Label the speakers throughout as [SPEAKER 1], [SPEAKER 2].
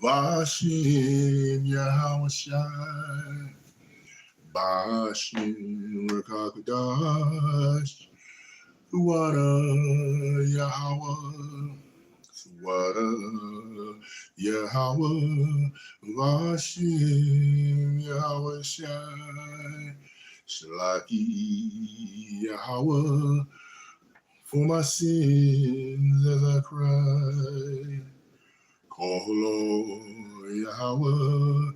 [SPEAKER 1] Vashim Yahawashai Bashim Rakakadash Wada Yahawah Wada Yahawah Vashim Yahawashai Shalaki Yahawah for my sins as I cry. Kolo Yahweh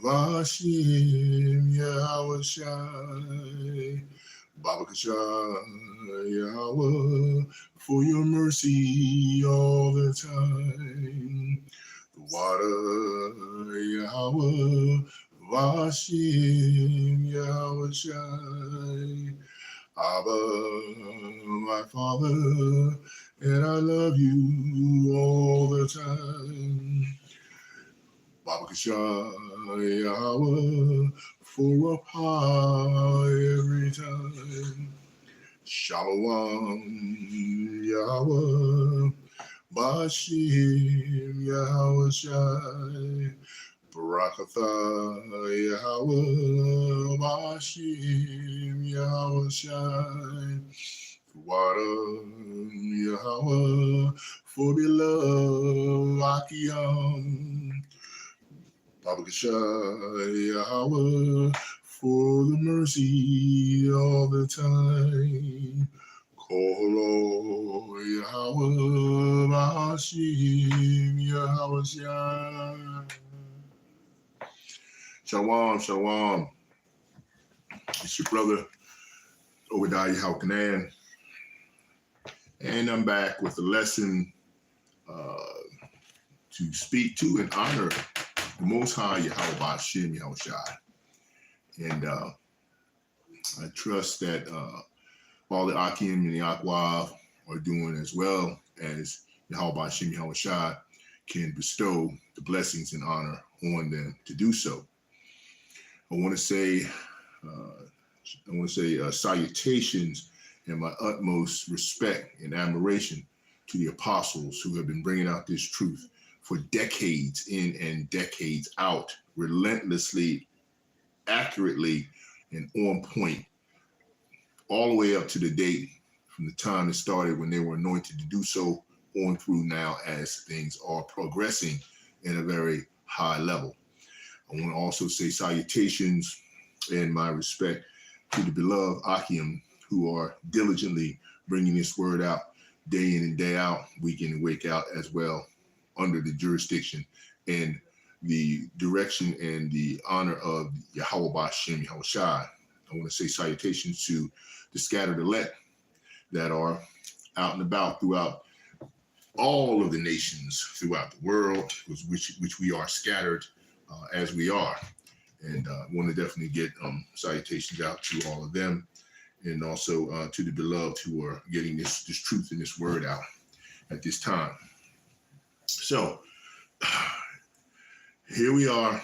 [SPEAKER 1] Vashim Yahweh Shai Baba Kasha Yahweh for your mercy all the time. The water Yahweh Vashim Yahweh Shai Abba, my Father, and I love you all the time. Baba Kasha Yahweh, for up high every time. Shalom Yahweh, Bashim Yahweh Shai. Barakatha Yahweh, Bashim Yahweh Shai. Water Yahweh, for beloved Akiyam. Baba Kasha Yahweh, for the mercy all the time. Kolo Yahweh, Bashim Yahweh Shai. Shalom, shalom. It's your brother, Obadiah Halkanan. And I'm back with a lesson to speak to and honor the Most High YAHAWAH'S Yahushai. And I trust that all the Akim and the Akwav are doing as well as YAHAWAH'S Yahushai can bestow the blessings and honor on them to do so. I want to say salutations and my utmost respect and admiration to the apostles who have been bringing out this truth for decades in and decades out, relentlessly, accurately, and on point, all the way up to the date from the time it started when they were anointed to do so on through now as things are progressing in a very high level. I want to also say salutations and my respect to the beloved Akim who are diligently bringing this word out day in and day out, week in and week out as well, under the jurisdiction and the direction and the honor of YAHAWAH'S Yahushai. I want to say salutations to the scattered elect that are out and about throughout all of the nations throughout the world, which we are scattered as we are. And I want to definitely get salutations out to all of them, and also to the beloved who are getting this truth and this word out at this time. So here we are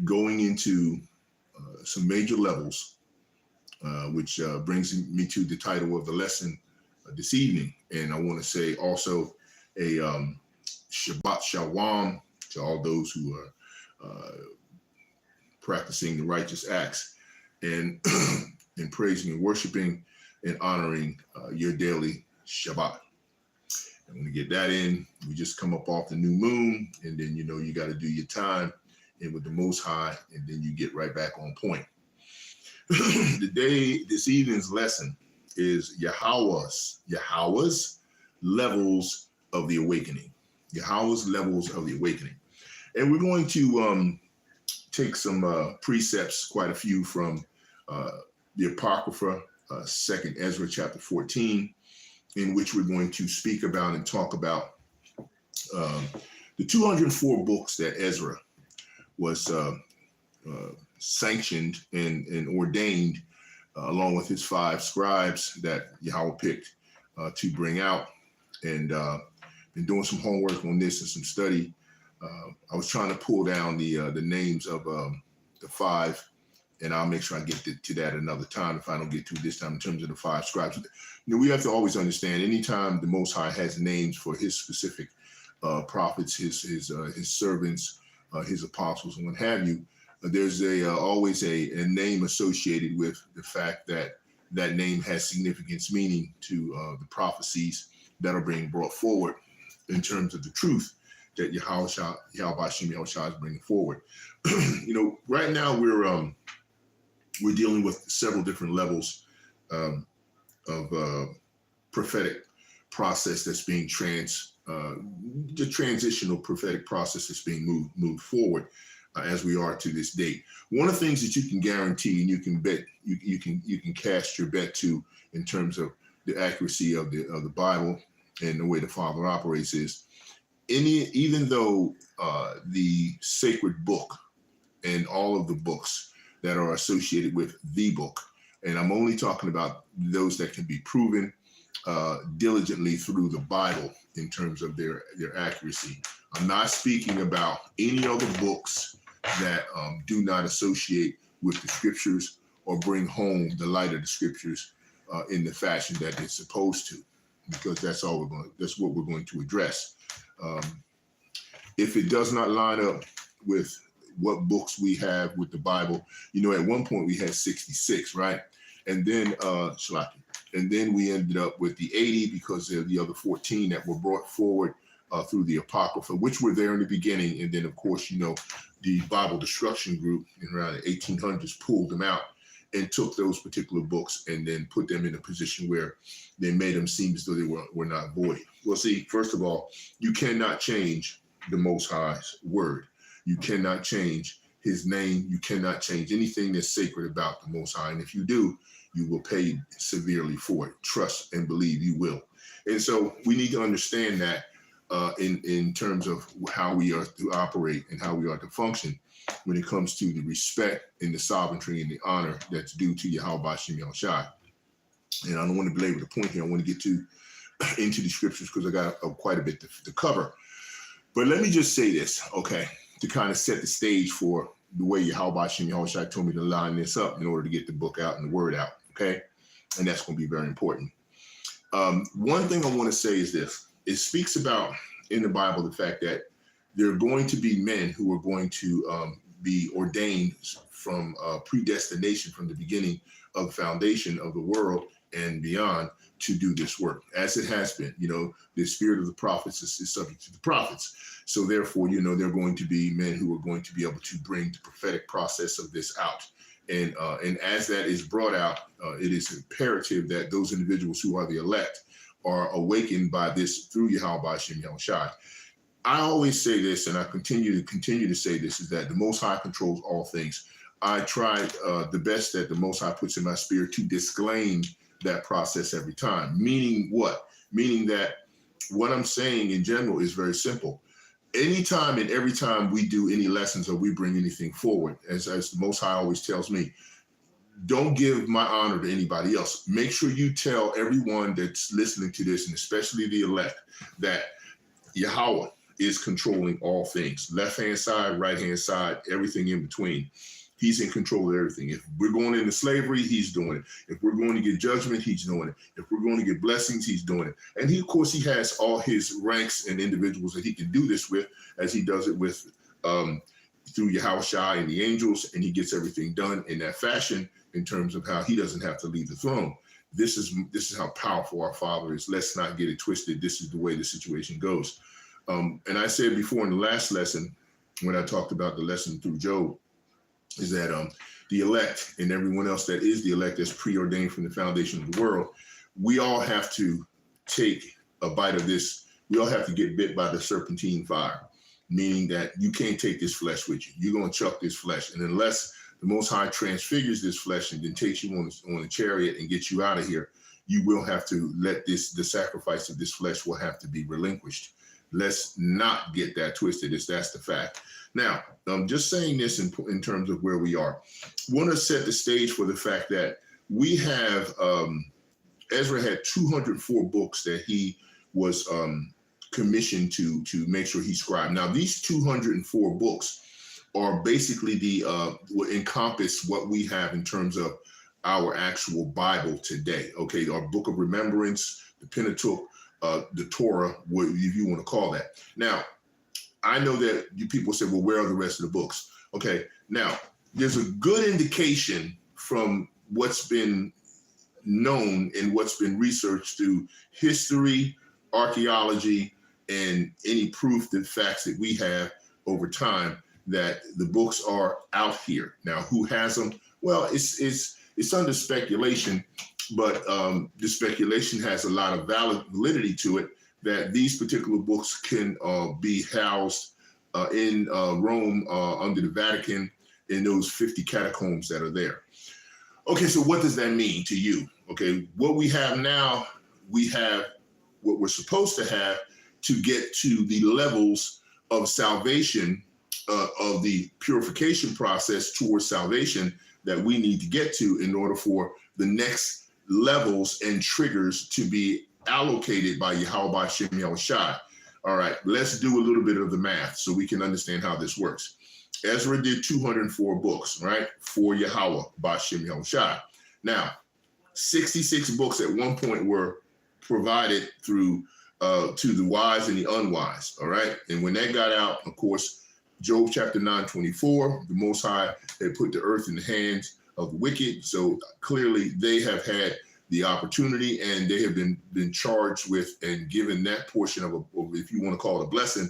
[SPEAKER 1] going into some major levels, which brings me to the title of the lesson this evening. And I want to say also a Shabbat Shalom to all those who are practicing the righteous acts and and praising and worshiping and honoring your daily Shabbat. And when we get that in, we just come up off the new moon, and then you got to do your time and with the Most High, and then you get right back on point. This evening's lesson is YAHAWAH'S levels of the awakening. YAHAWAH'S levels of the awakening. And we're going to take some precepts, quite a few from the Apocrypha, 2nd Ezra chapter 14, in which we're going to speak about and talk about the 204 books that Ezra was sanctioned and ordained along with his 5 scribes that Yahweh picked to bring out. And been doing some homework on this and some study. I was trying to pull down the names of the 5, and I'll make sure I get to that another time if I don't get to it this time in terms of the 5 scribes. We have to always understand anytime the Most High has names for his specific prophets, his servants, his apostles, and what have you. There's always a name associated with the fact that that name has significance, meaning to the prophecies that are being brought forward in terms of the truth that Yahweh is bringing forward. Right now we're dealing with several different levels of prophetic process that's being the transitional prophetic process that's being moved forward as we are to this date. One of the things that you can guarantee and you can bet, you can cast your bet to in terms of the accuracy of the Bible and the way the Father operates is even though the sacred book and all of the books that are associated with the book, and I'm only talking about those that can be proven diligently through the Bible in terms of their accuracy. I'm not speaking about any other books that do not associate with the scriptures or bring home the light of the scriptures in the fashion that it's supposed to, because that's what we're going to address. If it does not line up with what books we have with the Bible, at one point we had 66, right? And then we ended up with the 80 because of the other 14 that were brought forward through the Apocrypha, which were there in the beginning. And then, of course, the Bible Destruction Group in around the 1800s pulled them out and took those particular books and then put them in a position where they made them seem as though they were not void. Well, see, first of all, you cannot change the Most High's word. You cannot change his name. You cannot change anything that's sacred about the Most High. And if you do, you will pay severely for it. Trust and believe you will. And so we need to understand that in terms of how we are to operate and how we are to function when it comes to the respect and the sovereignty and the honor that's due to Yahweh Bashim Yahushai. And I don't want to belabor the point here. I want to get into the scriptures because I got quite a bit to cover. But let me just say this, okay, to kind of set the stage for the way Yahweh Bashim Yahushai told me to line this up in order to get the book out and the word out, okay? And that's going to be very important. One thing I want to say is this. It speaks about in the Bible the fact that there are going to be men who are going to be ordained from predestination from the beginning of the foundation of the world and beyond to do this work, as it has been. The spirit of the prophets is subject to the prophets. So therefore, there are going to be men who are going to be able to bring the prophetic process of this out. And as that is brought out, it is imperative that those individuals who are the elect are awakened by this through Yahweh Bashim Yahushai. I always say this, and I continue to say this, is that the Most High controls all things. I try the best that the Most High puts in my spirit to disclaim that process every time. Meaning what? Meaning that what I'm saying in general is very simple. Anytime and every time we do any lessons or we bring anything forward, as the Most High always tells me, don't give my honor to anybody else. Make sure you tell everyone that's listening to this, and especially the elect, that Yahweh is controlling all things. Left-hand side, right-hand side, everything in between. He's in control of everything. If we're going into slavery, he's doing it. If we're going to get judgment, he's doing it. If we're going to get blessings, he's doing it. And he, of course, he has all his ranks and individuals that he can do this with, as he does it with through Yahushua and the angels, and he gets everything done in that fashion in terms of how he doesn't have to leave the throne. This is how powerful our Father is. Let's not get it twisted. This is the way the situation goes. And I said before in the last lesson, when I talked about the lesson through Job, is that the elect and everyone else that is the elect that's preordained from the foundation of the world, we all have to take a bite of this. We all have to get bit by the serpentine fire, meaning that you can't take this flesh with you. You're going to chuck this flesh. And unless the Most High transfigures this flesh and then takes you on a chariot and gets you out of here, you will have to let the sacrifice of this flesh will have to be relinquished. Let's not get that twisted. That's the fact. Now, I'm just saying this in terms of where we are. I want to set the stage for the fact that we have, Ezra had 204 books that he was commissioned to make sure he scribed. Now, these 204 books are basically what encompass what we have in terms of our actual Bible today. Okay, our Book of Remembrance, the Pentateuch, the Torah, if you want to call that. Now, I know that you people say, well, where are the rest of the books? Okay, now there's a good indication from what's been known and what's been researched through history, archaeology, and any proof that facts that we have over time that the books are out here. Now, who has them? Well, it's under speculation, but the speculation has a lot of validity to it, that these particular books can be housed in Rome under the Vatican in those 50 catacombs that are there. Okay, so what does that mean to you? Okay, what we have now, we have what we're supposed to have to get to the levels of salvation, of the purification process towards salvation that we need to get to in order for the next levels and triggers to be allocated by YAHAWAH'S. All right, let's do a little bit of the math so we can understand how this works. Ezra did 204 books, right, for YAHAWAH'S. Now, 66 books at one point were provided through to the wise and the unwise, all right? And when that got out, of course, Job chapter 9:24, the Most High had put the earth in the hands of the wicked. So clearly they have had the opportunity, and they have been charged with and given that portion of if you want to call it a blessing,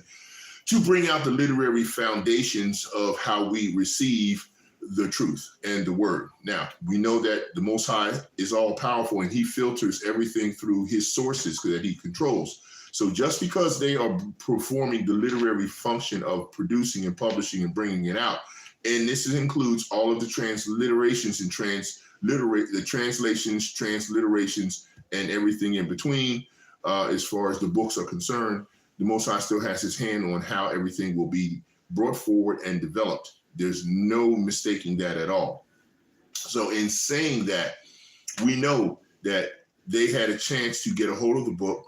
[SPEAKER 1] to bring out the literary foundations of how we receive the truth and the word. Now, we know that the Most High is all powerful, and he filters everything through his sources that he controls. So just because they are performing the literary function of producing and publishing and bringing it out, and this includes all of the transliterations and the translations, transliterations, and everything in between, as far as the books are concerned, the Most High still has his hand on how everything will be brought forward and developed. There's no mistaking that at all. So in saying that, we know that they had a chance to get a hold of the book.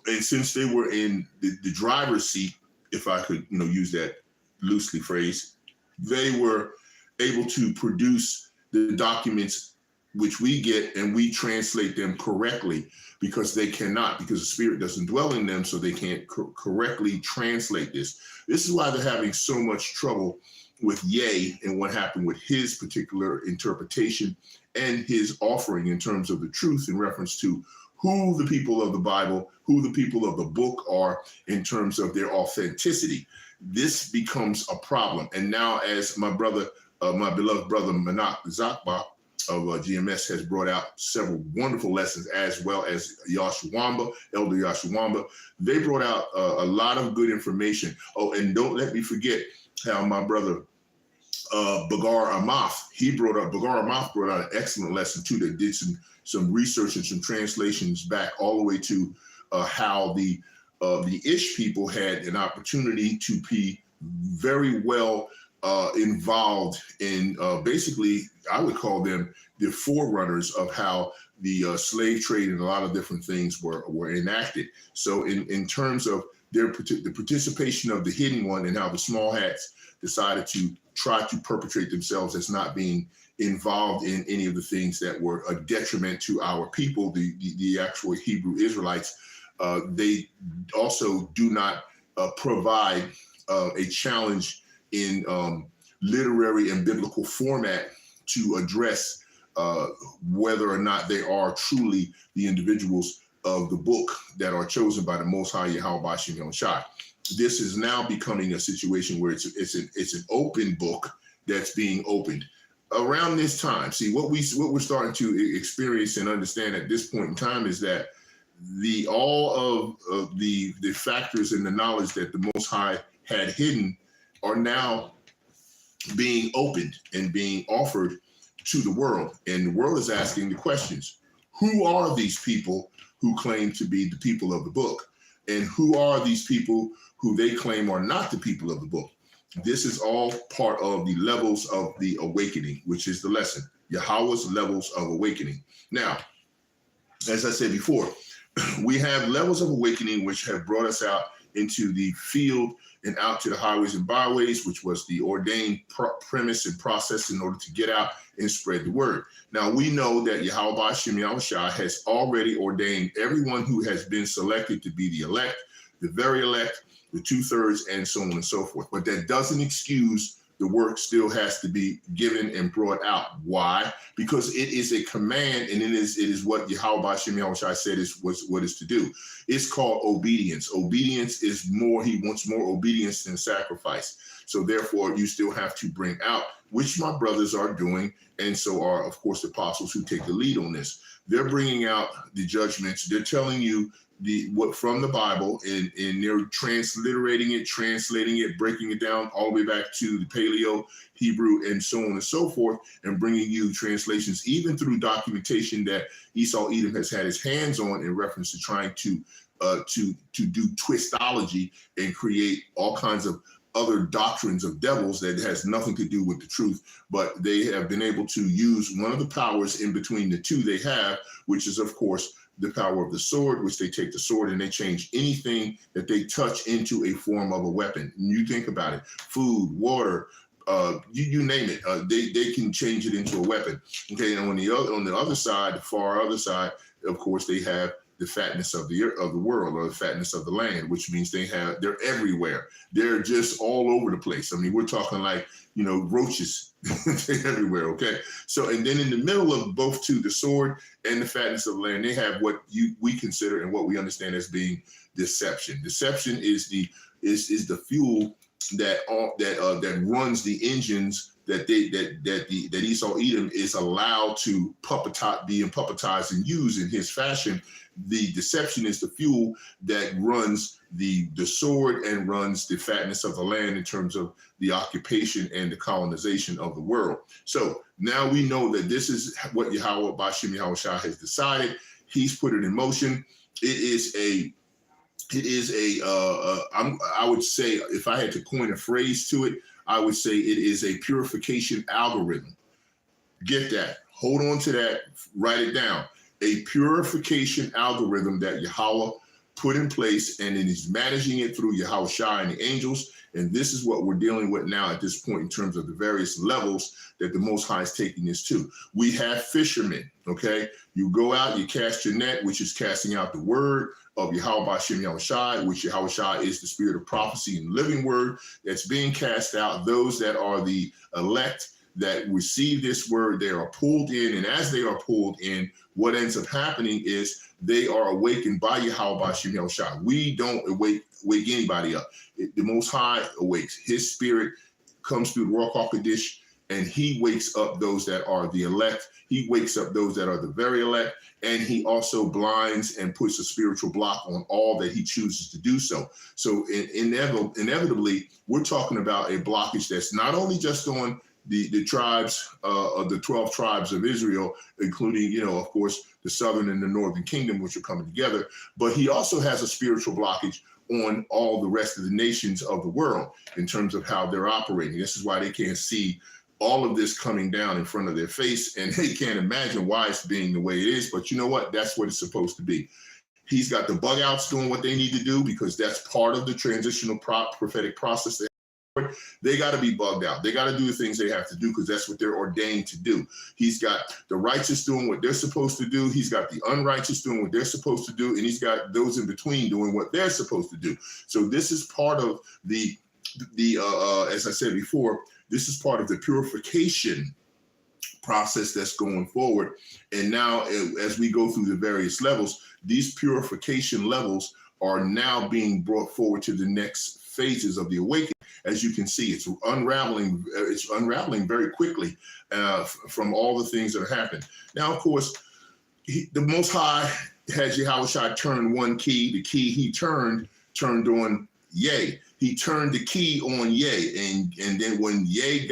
[SPEAKER 1] And since they were in the driver's seat, if I could, use that loosely phrase, they were able to produce the documents which we get, and we translate them correctly, because they cannot, because the Spirit doesn't dwell in them, so they can't correctly translate this. This is why they're having so much trouble with Ye and what happened with his particular interpretation and his offering in terms of the truth in reference to who the people of the Bible, who the people of the book are in terms of their authenticity. This becomes a problem. And now, as my brother, my beloved brother Manak Zakba of GMS has brought out several wonderful lessons, as well as Yashawamba, Elder Yashawamba, they brought out a lot of good information. Oh, and don't let me forget how my brother Bagar Amath brought out an excellent lesson too, that did some research and some translations back all the way to how the Ish people had an opportunity to be very well involved in basically, I would call them the forerunners of how the slave trade and a lot of different things were enacted. So in terms of the participation of the hidden one, and how the small hats decided to try to perpetrate themselves as not being involved in any of the things that were a detriment to our people, the actual Hebrew Israelites, they also do not provide a challenge in literary and biblical format to address whether or not they are truly the individuals of the book that are chosen by the Most High YAHAWAH'S. This is now becoming a situation where it's an open book that's being opened. Around this time, see, what we're starting to experience and understand at this point in time is that all of the factors and the knowledge that the Most High had hidden are now being opened and being offered to the world. And the world is asking the questions: who are these people who claim to be the people of the book? And who are these people who they claim are not the people of the book? This is all part of the levels of the awakening, which is the lesson, Yahawah's levels of awakening. Now, as I said before, we have levels of awakening which have brought us out into the field and out to the highways and byways, which was the ordained premise and process in order to get out and spread the word. Now, we know that YAHAWAH'S has already ordained everyone who has been selected to be the elect, the very elect, the 2/3, and so on and so forth. But that doesn't excuse the work still has to be given and brought out. Why? Because it is a command, and it is what YAHAWAH said is what is to do. It's called obedience. Obedience is more, he wants more obedience than sacrifice. So therefore, you still have to bring out, which my brothers are doing, and so are, of course, the apostles who take the lead on this. They're bringing out the judgments. They're telling you what from the Bible, and they're translating it, breaking it down all the way back to the Paleo, Hebrew, and so on and so forth, and bringing you translations, even through documentation that Esau Edom has had his hands on in reference to trying to do twistology and create all kinds of other doctrines of devils that has nothing to do with the truth. But they have been able to use one of the powers in between the two they have, which is, of course, the power of the sword, which they take the sword and they change anything that they touch into a form of a weapon. And you think about it, food, water, you name it, they can change it into a weapon. Okay, and on the other side, the far other side, of course, they have the fatness of the world, or the fatness of the land, which means they're everywhere. They're just all over the place. I mean, we're talking like, roaches. They're everywhere. Okay. So, and then in the middle of both two, the sword and the fatness of the land, they have what we consider and what we understand as being deception. Deception is the fuel that runs the engines that Esau Edom is allowed to puppetized and use in his fashion. The deception is the fuel that runs the sword and runs the fatness of the land in terms of the occupation and the colonization of the world. So now we know that this is what YAHAWAH has decided. He's put it in motion. I would say, if I had to coin a phrase to it, I would say it is a purification algorithm. Get that. Hold on to that. Write it down. A purification algorithm that Yahweh put in place, and then he's managing it through Yahawashi and the angels. And this is what we're dealing with now at this point in terms of the various levels that the Most High is taking this to. We have fishermen, okay? You go out, you cast your net, which is casting out the word of YAHAWAH, which YAHAWAH is the spirit of prophecy and living word that's being cast out. Those that are the elect that receive this word, they are pulled in, and as they are pulled in, what ends up happening is they are awakened by YAHAWAH. We don't wake anybody up. The Most High awakes. His spirit comes through the Ruach HaKodesh, and he wakes up those that are the elect. He wakes up those that are the very elect, and he also blinds and puts a spiritual block on all that he chooses to do so. So inevitably, we're talking about a blockage that's not only just on the tribes of the 12 tribes of Israel, including, of course, the southern and the northern kingdom, which are coming together, but he also has a spiritual blockage on all the rest of the nations of the world in terms of how they're operating. This is why they can't see all of this coming down in front of their face, and they can't imagine why it's being the way it is. But you know what? That's what it's supposed to be. He's got the bug outs doing what they need to do, because that's part of the transitional prophetic process. They got to be bugged out. They got to do the things they have to do, because that's what they're ordained to do. He's got the righteous doing what they're supposed to do. He's got the unrighteous doing what they're supposed to do. And he's got those in between doing what they're supposed to do. So this is part of the as I said before, this is part of the purification process that's going forward. And now as we go through the various levels, these purification levels are now being brought forward to the next phases of the awakening. As you can see, it's unraveling very quickly from all the things that are happening. Now, of course, the Most High had YAHAWAH turn one key. The key he turned on Yay. He turned the key on Yay, and then when Yay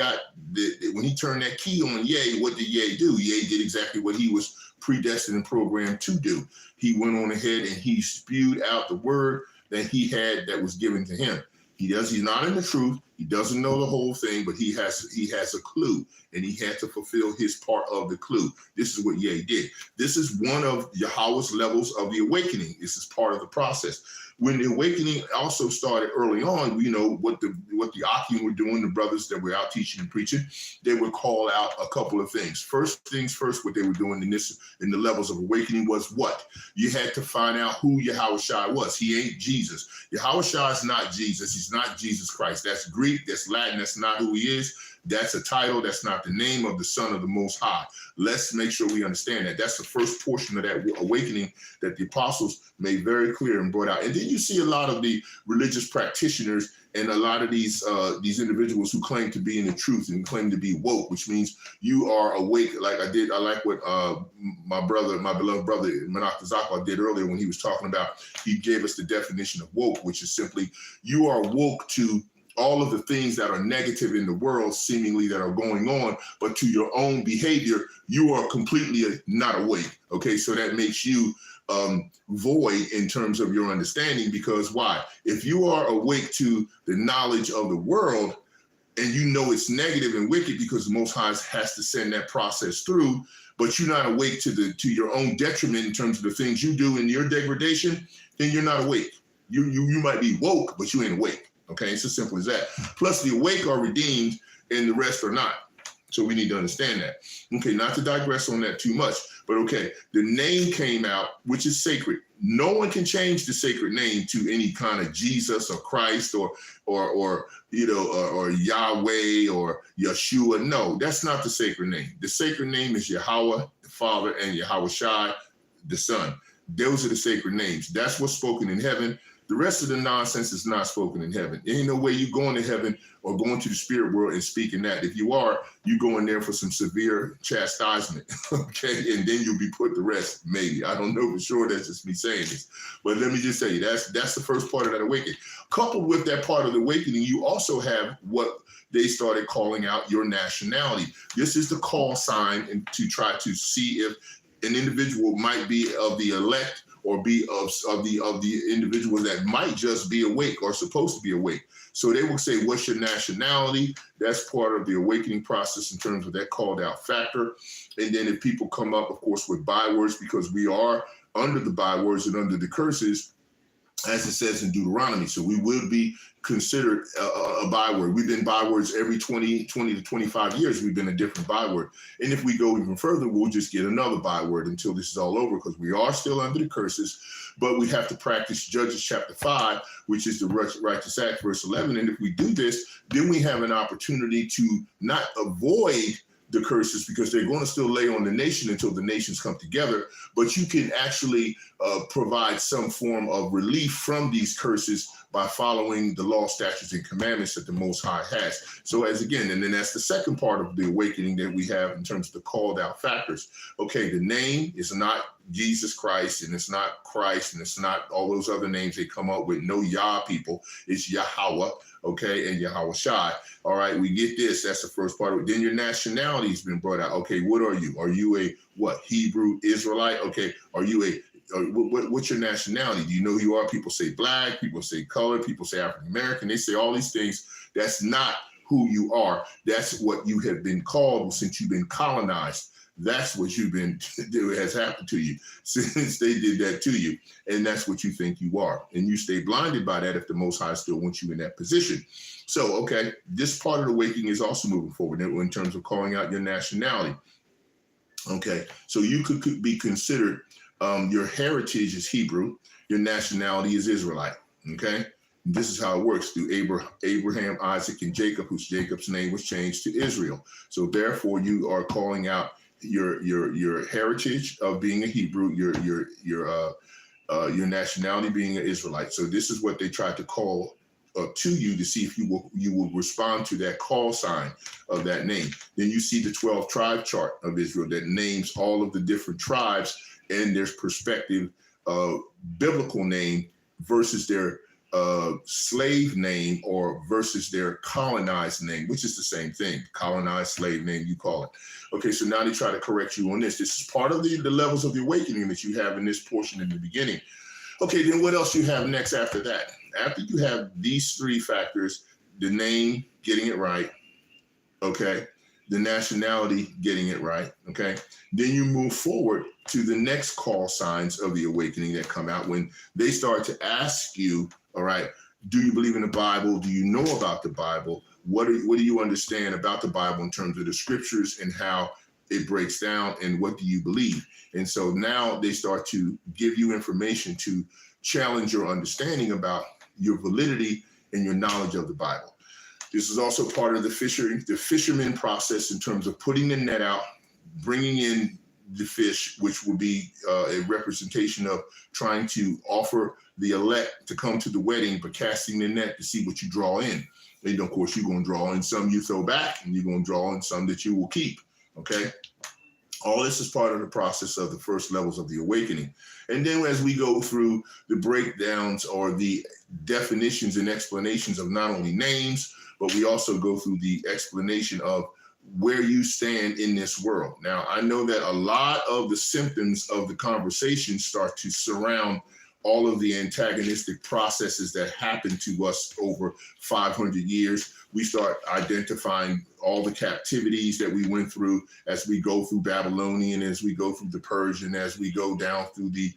[SPEAKER 1] when he turned that key on Yay, what did Yay do? Yay did exactly what he was predestined and programmed to do. He went on ahead and he spewed out the word that he had that was given to him. He's not in the truth. He doesn't know the whole thing, but he has a clue, and he had to fulfill his part of the clue. This is what Yeh did. This is one of Yahweh's levels of the awakening. This is part of the process. when the awakening also started early on, you know, what the Akim were doing, the brothers that were out teaching and preaching, they would call out a couple of things. First things first, what they were doing in the levels of awakening was what? You had to find out who Yahawashi was. He ain't Jesus. Yahawashi is not Jesus. He's not Jesus Christ. That's Greek, that's Latin, that's not who he is. That's a title. That's not the name of the Son of the Most High. Let's make sure we understand that. That's the first portion of that awakening that the apostles made very clear and brought out. And then you see a lot of the religious practitioners and a lot of these individuals who claim to be in the truth and claim to be woke, which means you are awake. Like I like what my beloved brother Manak Zaka did earlier when he was talking about, he gave us the definition of woke, which is simply you are woke to all of the things that are negative in the world seemingly that are going on, but to your own behavior, you are completely not awake. Okay, so that makes you void in terms of your understanding, because why? If you are awake to the knowledge of the world and you know it's negative and wicked because the Most High has to send that process through, but you're not awake to your own detriment in terms of the things you do in your degradation, then you're not awake. You might be woke, but you ain't awake. Okay, it's as simple as that. Plus, the awake are redeemed and the rest are not. So we need to understand that. Okay, not to digress on that too much, but okay, the name came out, which is sacred. No one can change the sacred name to any kind of Jesus or Christ or Yahweh or Yeshua. No, that's not the sacred name. The sacred name is Yahweh, the Father, and Yahawashi, the Son. Those are the sacred names. That's what's spoken in heaven. The rest of the nonsense is not spoken in heaven. There ain't no way you going to heaven or going to the spirit world and speaking that. If you are, you go in there for some severe chastisement, okay? And then you'll be put to rest, maybe. I don't know for sure. That's just me saying this. But let me just say, that's the first part of that awakening. Coupled with that part of the awakening, you also have what they started calling out your nationality. This is the call sign and to try to see if an individual might be of the elect or be of the individuals that might just be awake or supposed to be awake. So they will say, what's your nationality? That's part of the awakening process in terms of that called out factor. And then if people come up, of course, with bywords, because we are under the bywords and under the curses, as it says in Deuteronomy. So we will be considered a byword. We've been bywords every 20 to 25 years. We've been a different byword. And if we go even further, we'll just get another byword until this is all over, because we are still under the curses, but we have to practice Judges chapter 5, which is the righteous act, verse 11. And if we do this, then we have an opportunity to not avoid the curses, because they're going to still lay on the nation until the nations come together, but you can actually provide some form of relief from these curses by following the law, statutes, and commandments that the Most High has. So as again, and then that's the second part of the awakening that we have in terms of the called out factors. Okay, the name is not Jesus Christ, and it's not Christ, and it's not all those other names they come up with. No Yah people, it's Yahweh, okay, and Yahawashi. All right, we get this. That's the first part of it. Then your nationality has been brought out. Okay, what are you? Are you a what? Hebrew Israelite? Okay, are you what's your nationality? Do you know who you are? People say black, people say colored, people say African American. They say all these things. That's not who you are. That's what you have been called since you've been colonized. That's what you've been, has happened to you since they did that to you. And that's what you think you are. And you stay blinded by that if the Most High still wants you in that position. So, okay, this part of the awakening is also moving forward in terms of calling out your nationality. Okay, so you could be considered, your heritage is Hebrew, your nationality is Israelite, okay? This is how it works through Abraham, Isaac, and Jacob, whose Jacob's name was changed to Israel. So therefore, you are calling out your heritage of being a Hebrew, your nationality being an Israelite. So this is what they tried to call to you to see if you will respond to that call sign of that name. Then you see the 12 tribe chart of Israel that names all of the different tribes and their prospective biblical name versus their slave name or versus their colonized name, which is the same thing. Colonized, slave name, you call it. Okay, so now they try to correct you on this. This is part of the levels of the awakening that you have in this portion in the beginning. Okay, then what else you have next after that? After you have these three factors, the name, getting it right, okay, the nationality, getting it right, okay? Then you move forward to the next call signs of the awakening that come out when they start to ask you, all right, do you believe in the Bible? Do you know about the Bible? What do you understand about the Bible in terms of the scriptures and how it breaks down, and what do you believe? And so now they start to give you information to challenge your understanding about your validity and your knowledge of the Bible. This is also part of the fisherman process in terms of putting the net out, bringing in the fish, which will be a representation of trying to offer the elect to come to the wedding, but casting the net to see what you draw in. And of course, you're going to draw in some you throw back, and you're going to draw in some that you will keep. Okay. All this is part of the process of the first levels of the awakening. And then as we go through the breakdowns or the definitions and explanations of not only names, but we also go through the explanation of where you stand in this world. Now, I know that a lot of the symptoms of the conversation start to surround all of the antagonistic processes that happened to us over 500 years. We start identifying all the captivities that we went through as we go through Babylonian, as we go through the Persian, as we go down through the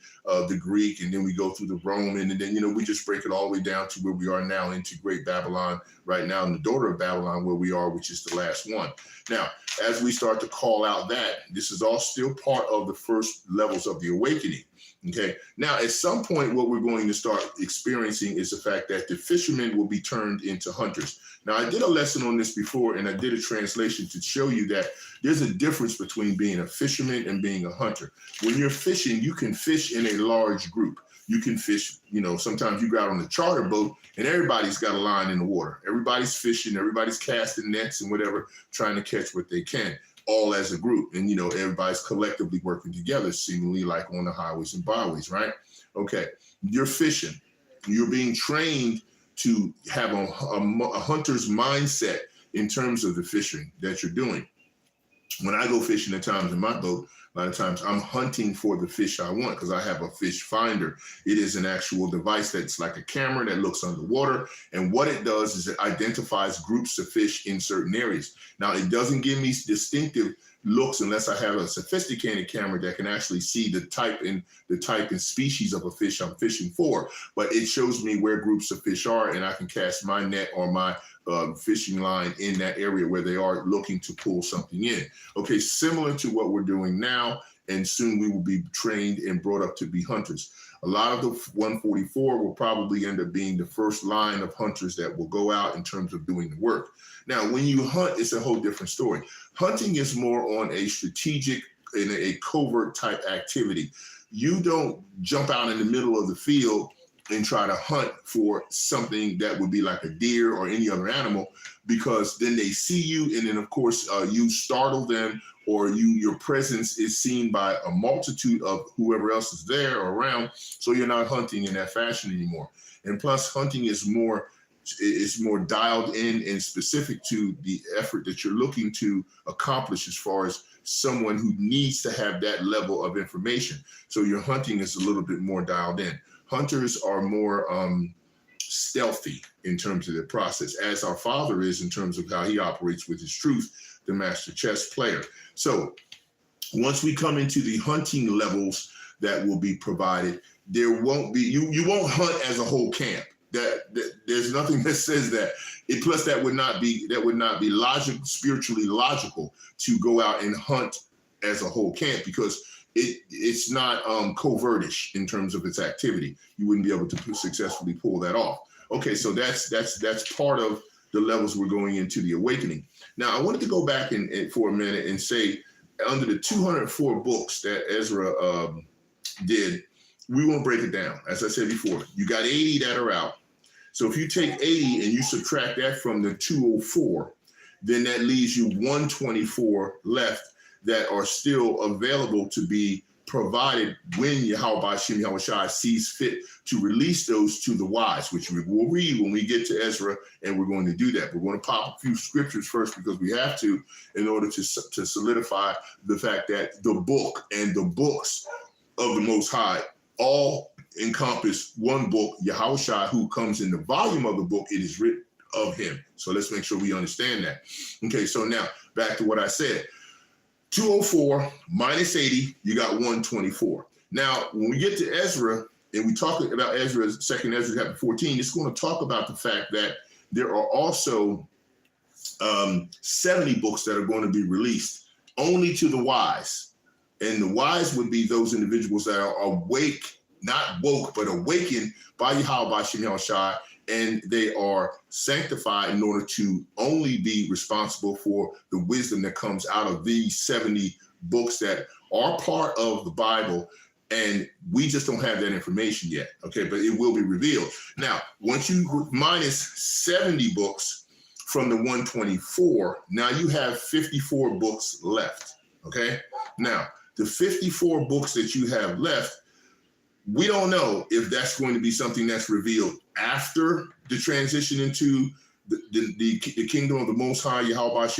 [SPEAKER 1] Greek, and then we go through the Roman, and then, we just break it all the way down to where we are now into Great Babylon right now, and the daughter of Babylon, where we are, which is the last one. Now, as we start to call out that, this is all still part of the first levels of the awakening. Okay. Now, at some point, what we're going to start experiencing is the fact that the fishermen will be turned into hunters. Now, I did a lesson on this before, and I did a translation to show you that there's a difference between being a fisherman and being a hunter. When you're fishing, you can fish in a large group. You can fish, sometimes you go out on a charter boat and everybody's got a line in the water. Everybody's fishing, everybody's casting nets and whatever, trying to catch what they can, all as a group. And, everybody's collectively working together, seemingly like on the highways and byways, right? Okay, you're fishing. You're being trained to have a hunter's mindset in terms of the fishing that you're doing. When I go fishing at times in my boat, a lot of times I'm hunting for the fish I want because I have a fish finder. It is an actual device that's like a camera that looks underwater. And what it does is it identifies groups of fish in certain areas. Now, it doesn't give me distinctive looks unless I have a sophisticated camera that can actually see the type and species of a fish I'm fishing for. But it shows me where groups of fish are, and I can cast my net or my fishing line in that area where they are looking to pull something in. Okay, similar to what we're doing now, and soon we will be trained and brought up to be hunters. A lot of the 144 will probably end up being the first line of hunters that will go out in terms of doing the work. Now, when you hunt, it's a whole different story. Hunting is more on a strategic and a covert type activity. You don't jump out in the middle of the field and try to hunt for something that would be like a deer or any other animal, because then they see you, and then of course you startle them, or your presence is seen by a multitude of whoever else is there or around, so you're not hunting in that fashion anymore. And plus, hunting is more dialed in and specific to the effort that you're looking to accomplish as far as someone who needs to have that level of information. So your hunting is a little bit more dialed in. Hunters are more stealthy in terms of the process, as our Father is in terms of how he operates with his truth, the master chess player. So once we come into the hunting levels that will be provided, there won't be, you won't hunt as a whole camp. That there's nothing that says that. Plus, that would not be spiritually logical to go out and hunt as a whole camp, because it's not covertish in terms of its activity. You wouldn't be able to successfully pull that off. Okay, so that's part of the levels we're going into the awakening. Now, I wanted to go back for a minute and say, under the 204 books that Ezra did, we won't break it down. As I said before, you got 80 that are out. So if you take 80 and you subtract that from the 204, then that leaves you 124 left that are still available to be provided when YAHAWAH'S sees fit to release those to the wise, which we will read when we get to Ezra, and we're going to do that. We're going to pop a few scriptures first because we have to, in order to solidify the fact that the book and the books of the Most High all encompass one book, YAHAWAH'S, who comes in the volume of the book. It is written of him. So let's make sure we understand that. Okay, so now back to what I said. 204 minus 80, you got 124. Now, when we get to Ezra, and we talk about Ezra, second Ezra chapter 14, it's going to talk about the fact that there are also 70 books that are going to be released only to the wise. And the wise would be those individuals that are awake, not woke, but awakened by YAHAWAH'S, and they are sanctified in order to only be responsible for the wisdom that comes out of these 70 books that are part of the Bible. And we just don't have that information yet, okay? But it will be revealed. Now, once you minus 70 books from the 124, now you have 54 books left, okay? Now, the 54 books that you have left, we don't know if that's going to be something that's revealed after the transition into the kingdom of the Most High, YAHAWAH'S,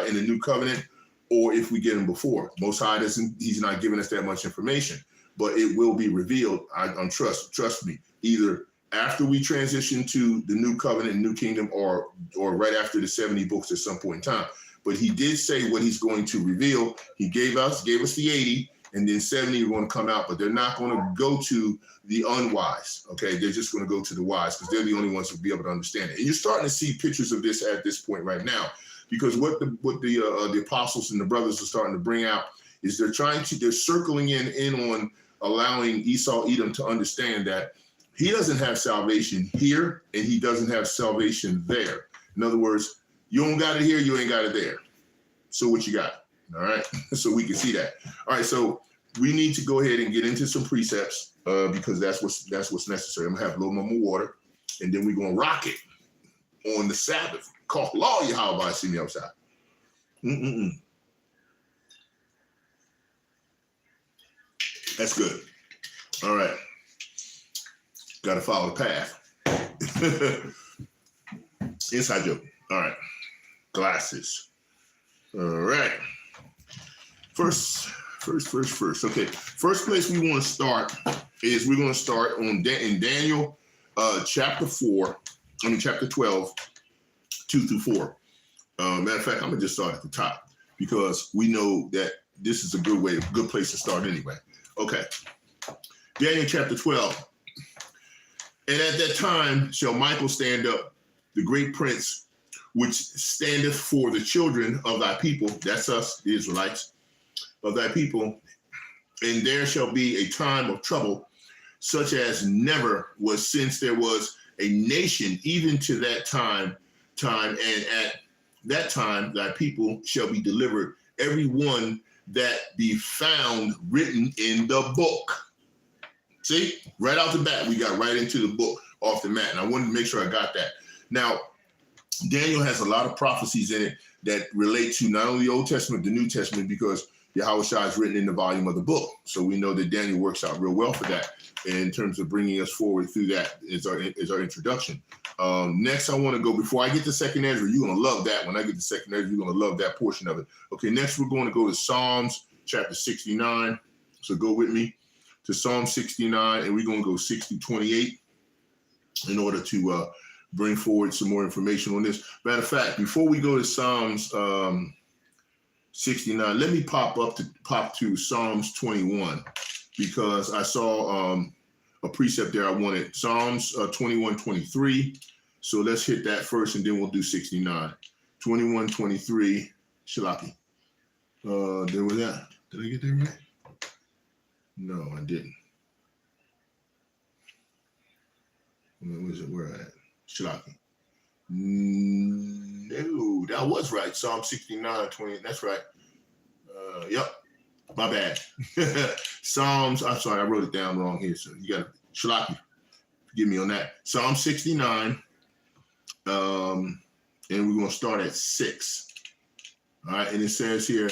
[SPEAKER 1] and the new covenant, or if we get them before. Most High he's not giving us that much information, but it will be revealed. Trust me, either after we transition to the new covenant, new kingdom, or right after the 70 books at some point in time. But he did say what he's going to reveal. He gave us the 80, and then 70 are going to come out, but they're not going to go to the unwise, okay? They're just going to go to the wise because they're the only ones who will be able to understand it. And you're starting to see pictures of this at this point right now, because what the apostles and the brothers are starting to bring out is they're circling in on allowing Esau, Edom to understand that he doesn't have salvation here and he doesn't have salvation there. In other words, you don't got it here, you ain't got it there. So what you got? All right, so we can see that. All right, so we need to go ahead and get into some precepts because that's what's necessary. I'm gonna have a little more water, and then we're gonna rock it on the Sabbath. Call law YAHAWAH'S see me outside. That's good. All right, got to follow the path. Inside joke. All right, glasses. All right. First. Okay, first place we want to start is we're going to start in Daniel chapter 12, 2 through 4. Matter of fact, I'm gonna just start at the top because we know that this is a good place to start anyway. Okay, Daniel chapter 12. And at that time shall Michael stand up, the great prince, which standeth for the children of thy people, that's us, the Israelites, of thy people, and there shall be a time of trouble, such as never was since there was a nation, even to that time, and at that time thy people shall be delivered, every one that be found written in the book. See, right out the bat, we got right into the book off the mat, and I wanted to make sure I got that. Now, Daniel has a lot of prophecies in it that relate to not only the Old Testament, the New Testament, because YAHAWAH'S is written in the volume of the book. So we know that Daniel works out real well for that in terms of bringing us forward through that is our introduction. Next, I want to go, before I get to second Ezra, you're going to love that. When I get to second Ezra, you're going to love that portion of it. Okay, next we're going to go to Psalms chapter 69. So go with me to Psalm 69, and we're going to go 60-28 in order to bring forward some more information on this. Matter of fact, before we go to Psalms 69, let me pop to Psalms 21, because I saw a precept there I wanted. Psalms 21-23. So let's hit that first, and then we'll do 69. 21-23. Shalaki. There was that. Did I get that right? No, I didn't. Where was it? Where at? Shalaki. No, that was right. Psalm 69-20. That's right. Yep. My bad. Psalms. I'm sorry, I wrote it down wrong here. So you got to Shalaki. Forgive me on that. Psalm 69. And we're going to start at 6. All right. And it says here,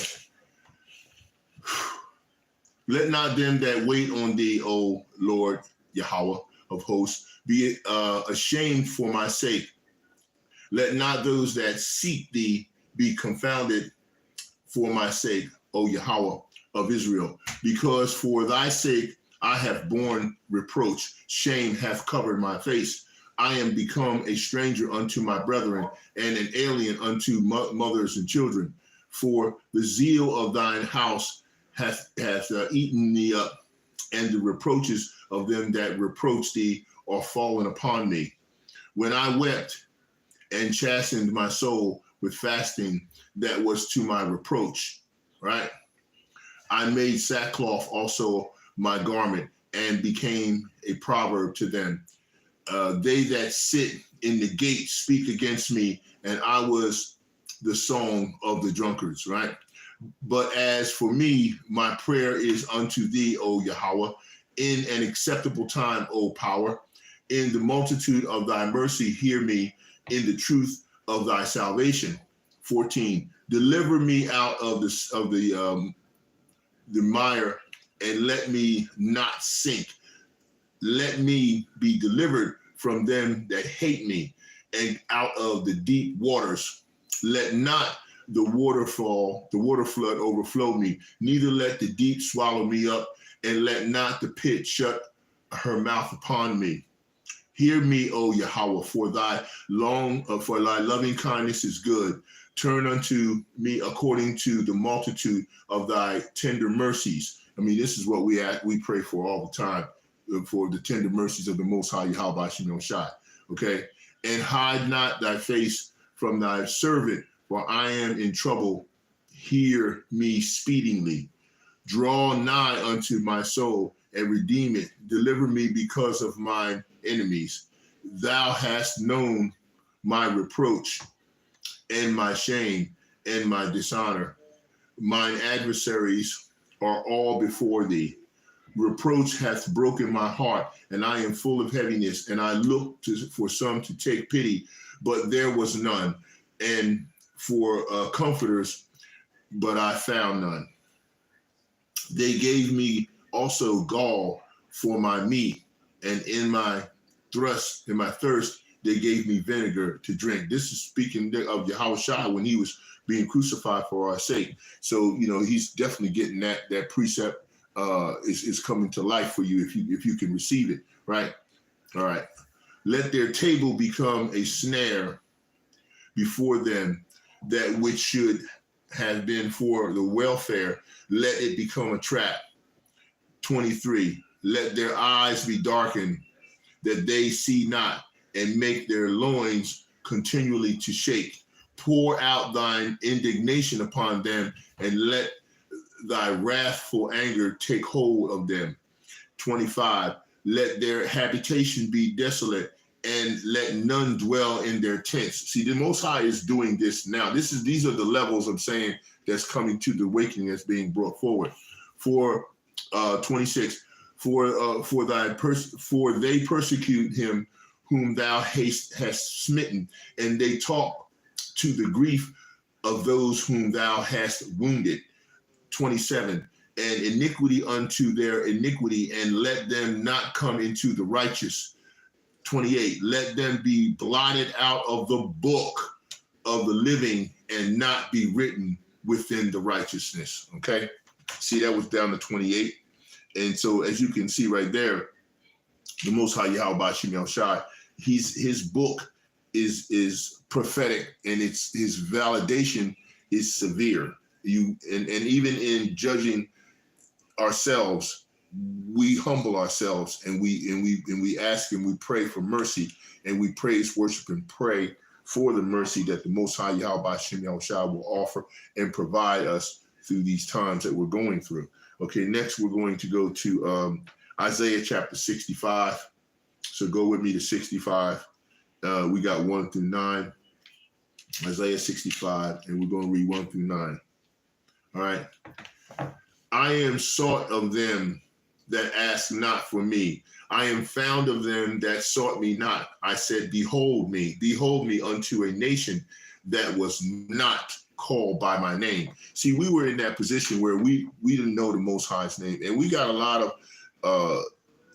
[SPEAKER 1] let not them that wait on thee, O Lord Yahweh of hosts, be ashamed for my sake. Let not those that seek thee be confounded for my sake, O Yahweh of Israel, because for thy sake I have borne reproach. Shame hath covered my face. I am become a stranger unto my brethren, and an alien unto mothers and children. For the zeal of thine house hath eaten me up, and the reproaches of them that reproach thee are fallen upon me. When I wept and chastened my soul with fasting, that was to my reproach, right? I made sackcloth also my garment, and became a proverb to them. They that sit in the gate speak against me, and I was the song of the drunkards, right? But as for me, my prayer is unto thee, O Yahweh, in an acceptable time, O power. In the multitude of thy mercy, hear me, in the truth of thy salvation. 14, deliver me out of the mire, and let me not sink. Let me be delivered from them that hate me, and out of the deep waters. Let not the water flood overflow me, neither let the deep swallow me up, and let not the pit shut her mouth upon me. Hear me, O Yahweh, for thy loving kindness is good. Turn unto me according to the multitude of thy tender mercies. I mean, this is what we pray for all the time, for the tender mercies of the Most High Yahweh Shem Shai. Okay, and hide not thy face from thy servant, for I am in trouble. Hear me speedily. Draw nigh unto my soul and redeem it. Deliver me because of mine enemies. Thou hast known my reproach and my shame and my dishonor. Mine adversaries are all before thee. Reproach hath broken my heart, and I am full of heaviness, and I looked for some to take pity, but there was none, and for comforters, but I found none. They gave me also gall for my meat, and in my thirst, they gave me vinegar to drink. This is speaking of Yahawashi when he was being crucified for our sake. So, he's definitely getting that precept is coming to life for you if you can receive it, right? All right. Let their table become a snare before them, that which should have been for the welfare, let it become a trap. 23, let their eyes be darkened, that they see not, and make their loins continually to shake. Pour out thine indignation upon them, and let thy wrathful anger take hold of them. 25, let their habitation be desolate, and let none dwell in their tents. See, the Most High is doing this now. These are the levels I'm saying that's coming to the awakening that's being brought forward. For 26, for they persecute him whom thou hast smitten, and they talk to the grief of those whom thou hast wounded. 27, and iniquity unto their iniquity, and let them not come into the righteous. 28, let them be blotted out of the book of the living, and not be written within the righteousness. Okay, see, that was down to 28. And so, as you can see right there, the Most High Yahweh Shem Shai, his book is prophetic, and his validation is severe. And even in judging ourselves, we humble ourselves, and we ask him, we pray for mercy, and we praise, worship, and pray for the mercy that the Most High Yahweh Shem Shai will offer and provide us through these times that we're going through. Okay, next we're going to go to Isaiah chapter 65. So go with me to 65. We got 1 through 9. Isaiah 65, and we're going to read 1 through 9. All right. I am sought of them that ask not for me. I am found of them that sought me not. I said, behold me unto a nation that was not called by my name. See, we were in that position where we didn't know the Most High's name. And we got a lot of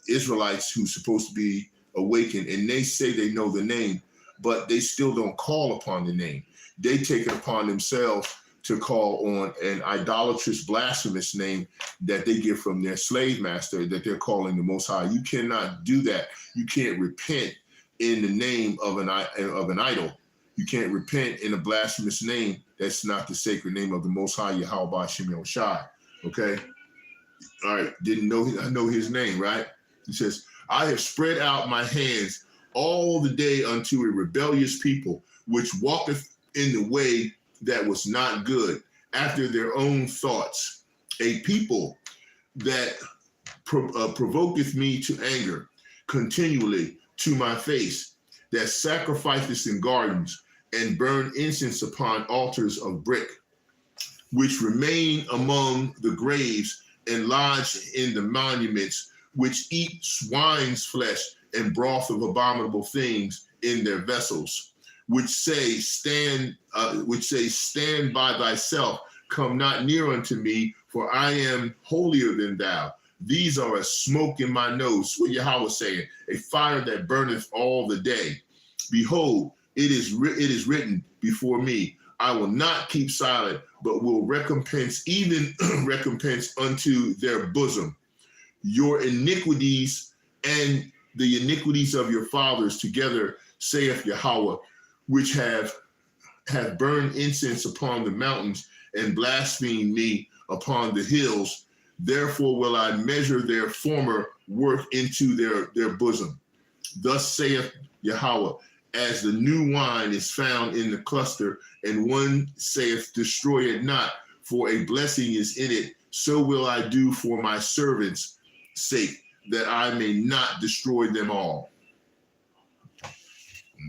[SPEAKER 1] Israelites who's supposed to be awakened, and they say they know the name, but they still don't call upon the name. They take it upon themselves to call on an idolatrous, blasphemous name that they get from their slave master that they're calling the Most High. You cannot do that. You can't repent in the name of an idol. You can't repent in a blasphemous name. That's not the sacred name of the Most High, Yahweh Shem Yahushai. Okay? All right. Didn't know, I know his name, right? He says, I have spread out my hands all the day unto a rebellious people, which walketh in the way that was not good, after their own thoughts. A people that provoketh me to anger continually to my face, that sacrificeth in gardens and burn incense upon altars of brick, which remain among the graves and lodge in the monuments, which eat swine's flesh and broth of abominable things in their vessels, which say, stand by thyself, come not near unto me, for I am holier than thou. These are a smoke in my nose. What Yahweh was saying, a fire that burneth all the day. Behold, it is written before me, I will not keep silent, but will recompense, even recompense unto their bosom, your iniquities and the iniquities of your fathers together, saith Yahweh, which have burned incense upon the mountains and blasphemed me upon the hills. Therefore will I measure their former work into their bosom. Thus saith Yahweh, as the new wine is found in the cluster, and one saith, destroy it not, for a blessing is in it, so will I do for my servants' sake, that I may not destroy them all.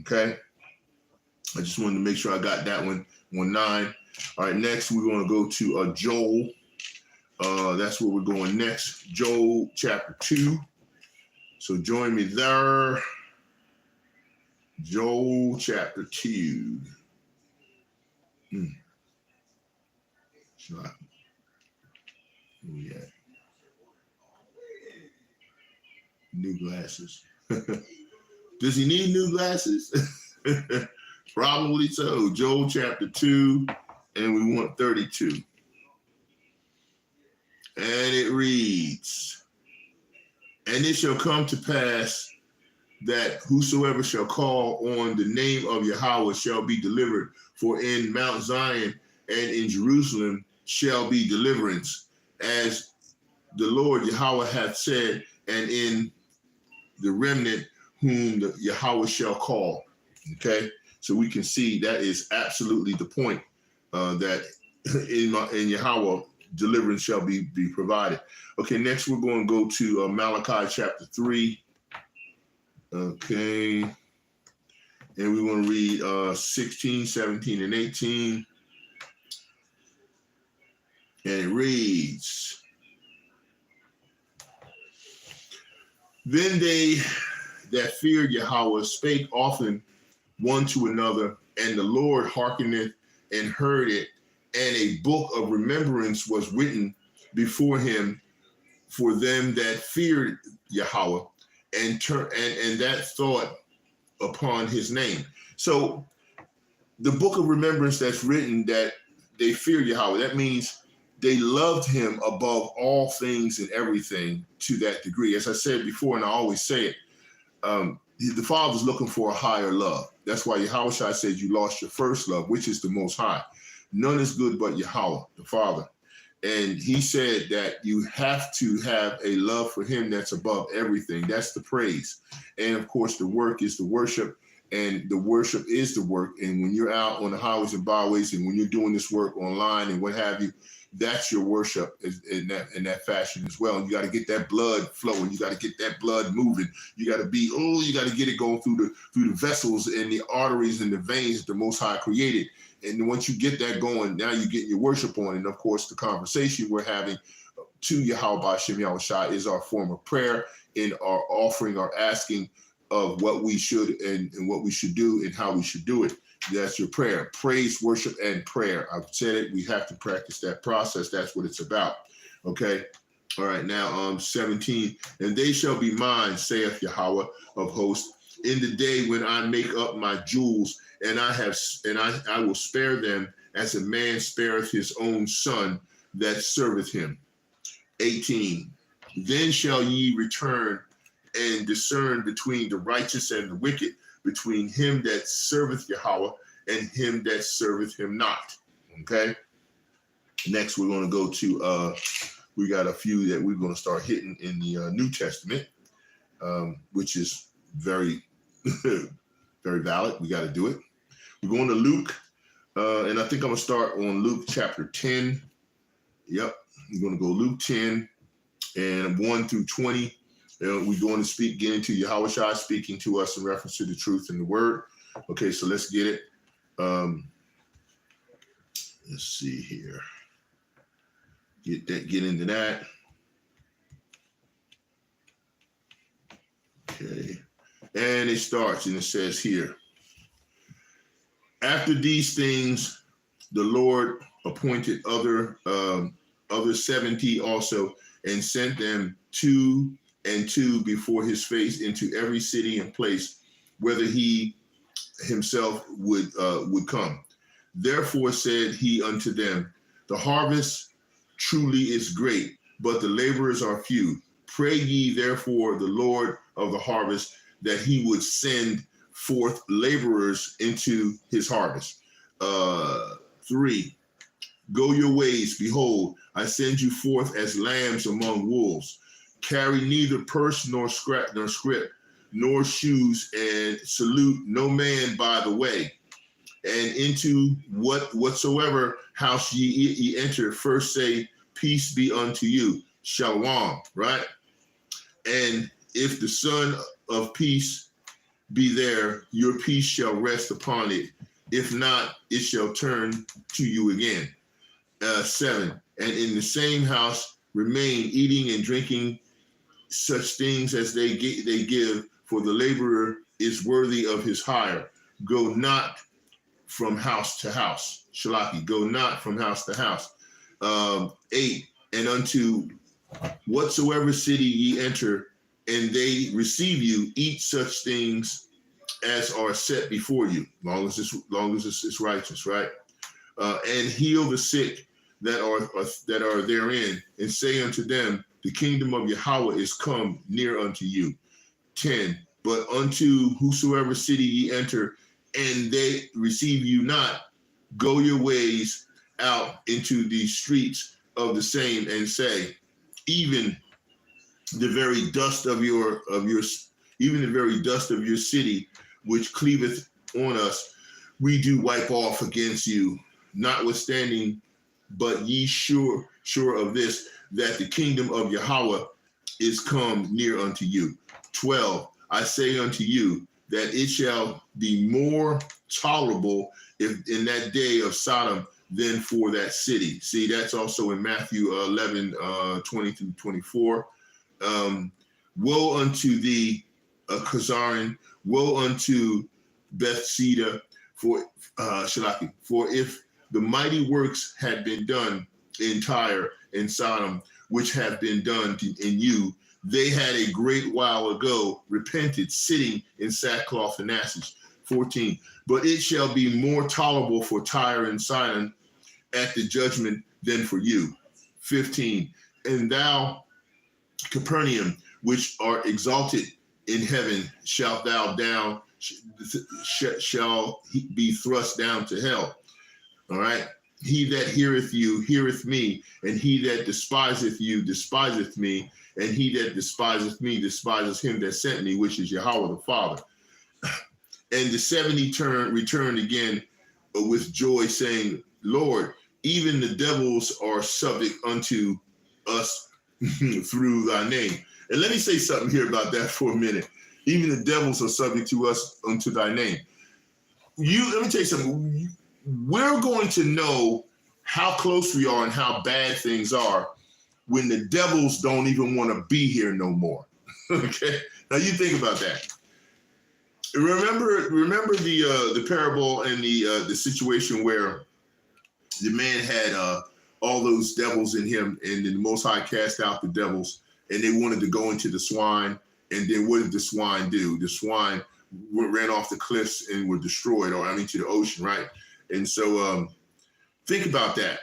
[SPEAKER 1] Okay? I just wanted to make sure I got that one, 9. All right, next we're going to go to Joel. That's where we're going next. Joel chapter 2. So join me there. Joel chapter 2. Where we at? New glasses. Does he need new glasses? Probably so. Joel chapter 2, and we want 32. And it reads, and it shall come to pass that whosoever shall call on the name of Yahweh shall be delivered, for in Mount Zion and in Jerusalem shall be deliverance, as the Lord Yahweh hath said, and in the remnant whom the Yahweh shall call. Okay, so we can see that is absolutely the point, that in Yahweh deliverance shall be provided. Okay, next we're going to go to Malachi chapter 3. Okay, and we want to read 16, 17, and 18. And it reads, then they that feared Yahweh spake often one to another, and the Lord hearkeneth and heard it, and a book of remembrance was written before him for them that feared Yahweh, and that thought upon his name. So the book of remembrance that's written that they feared Yahweh, that means they loved him above all things and everything to that degree. As I said before, and I always say it, the Father's looking for a higher love. That's why Yahushua said you lost your first love, which is the Most High. None is good but Yahweh, the Father. And he said that you have to have a love for him that's above everything. That's the praise. And of course, the work is the worship, and the worship is the work. And when you're out on the highways and byways, and when you're doing this work online and what have you, that's your worship in that fashion as well. And you got to get that blood flowing. You got to get that blood moving. You got to you got to get it going through the vessels and the arteries and the veins that the Most High created. And once you get that going, now you get your worship on. And of course, the conversation we're having to Yahweh Shem Yahushai is our form of prayer, in our offering, our asking of what we should and what we should do and how we should do it. That's your prayer. Praise, worship, and prayer. I've said it. We have to practice that process. That's what it's about. Okay. All right. Now, 17. And they shall be mine, saith Yahweh of hosts, in the day when I make up my jewels, and I will spare them as a man spareth his own son that serveth him. 18. Then shall ye return and discern between the righteous and the wicked, between him that serveth Yahweh and him that serveth him not. Okay. Next, we're going to go to, we got a few that we're going to start hitting in the New Testament, which is very, very valid. We got to do it. We're going to Luke, and I think I'm going to start on Luke chapter 10. Yep. We're going to go Luke 10 and 1 through 20. We're going to get into YAHAWAH'S speaking to us in reference to the truth and the word. Okay, so let's get it. Let's see here. Get into that. Okay. And it starts, and it says here, after these things, the Lord appointed other 70 also, and sent them 2 and 2 before his face into every city and place, whither he himself would come. Therefore said he unto them, the harvest truly is great, but the laborers are few. Pray ye therefore the Lord of the harvest that he would send forth laborers into his harvest. 3, go your ways, behold, I send you forth as lambs among wolves. Carry neither purse nor scrip, nor shoes, and salute no man by the way. And into whatsoever house ye enter, first say, peace be unto you. Shalom, right? And if the Son of Peace be there, your peace shall rest upon it. If not, it shall turn to you again. 7, and in the same house remain, eating and drinking such things as they give, for the laborer is worthy of his hire. Go not from house to house. Shalaki, go not from house to house. 8, and unto whatsoever city ye enter, and they receive you, eat such things as are set before you, long as it's righteous, right? And heal the sick that are therein, and say unto them, the kingdom of Yahweh is come near unto you. 10, but unto whosoever city ye enter, and they receive you not, go your ways out into the streets of the same, and say, even the very dust of your city, which cleaveth on us, we do wipe off against you. Notwithstanding, but ye sure of this, that the kingdom of Yahweh is come near unto you. 12, I say unto you that it shall be more tolerable if in that day of Sodom than for that city. See, that's also in Matthew 11, 20 through 24. Woe unto thee, Chazarin, woe unto Bethsaida, for if the mighty works had been done in Tyre and Sodom, which have been done in you, they had a great while ago repented, sitting in sackcloth and ashes. 14, but it shall be more tolerable for Tyre and Sidon at the judgment than for you. 15, and thou, Capernaum, which art exalted in heaven, shall be thrust down to hell. All right. He that heareth you heareth me, and he that despiseth you despiseth me, and he that despiseth me despises him that sent me, which is Yahweh the Father. And the 70 returned again with joy, saying, Lord, even the devils are subject unto us through thy name. And let me say something here about that for a minute. Even the devils are subject to us unto thy name. Let me tell you something. We're going to know how close we are and how bad things are when the devils don't even want to be here no more. Okay, now you think about that. Remember the parable and the situation where the man had all those devils in him, and then the Most High cast out the devils, and they wanted to go into the swine. And then what did the swine do? The swine ran off the cliffs and were destroyed, to the ocean, right? And so think about that.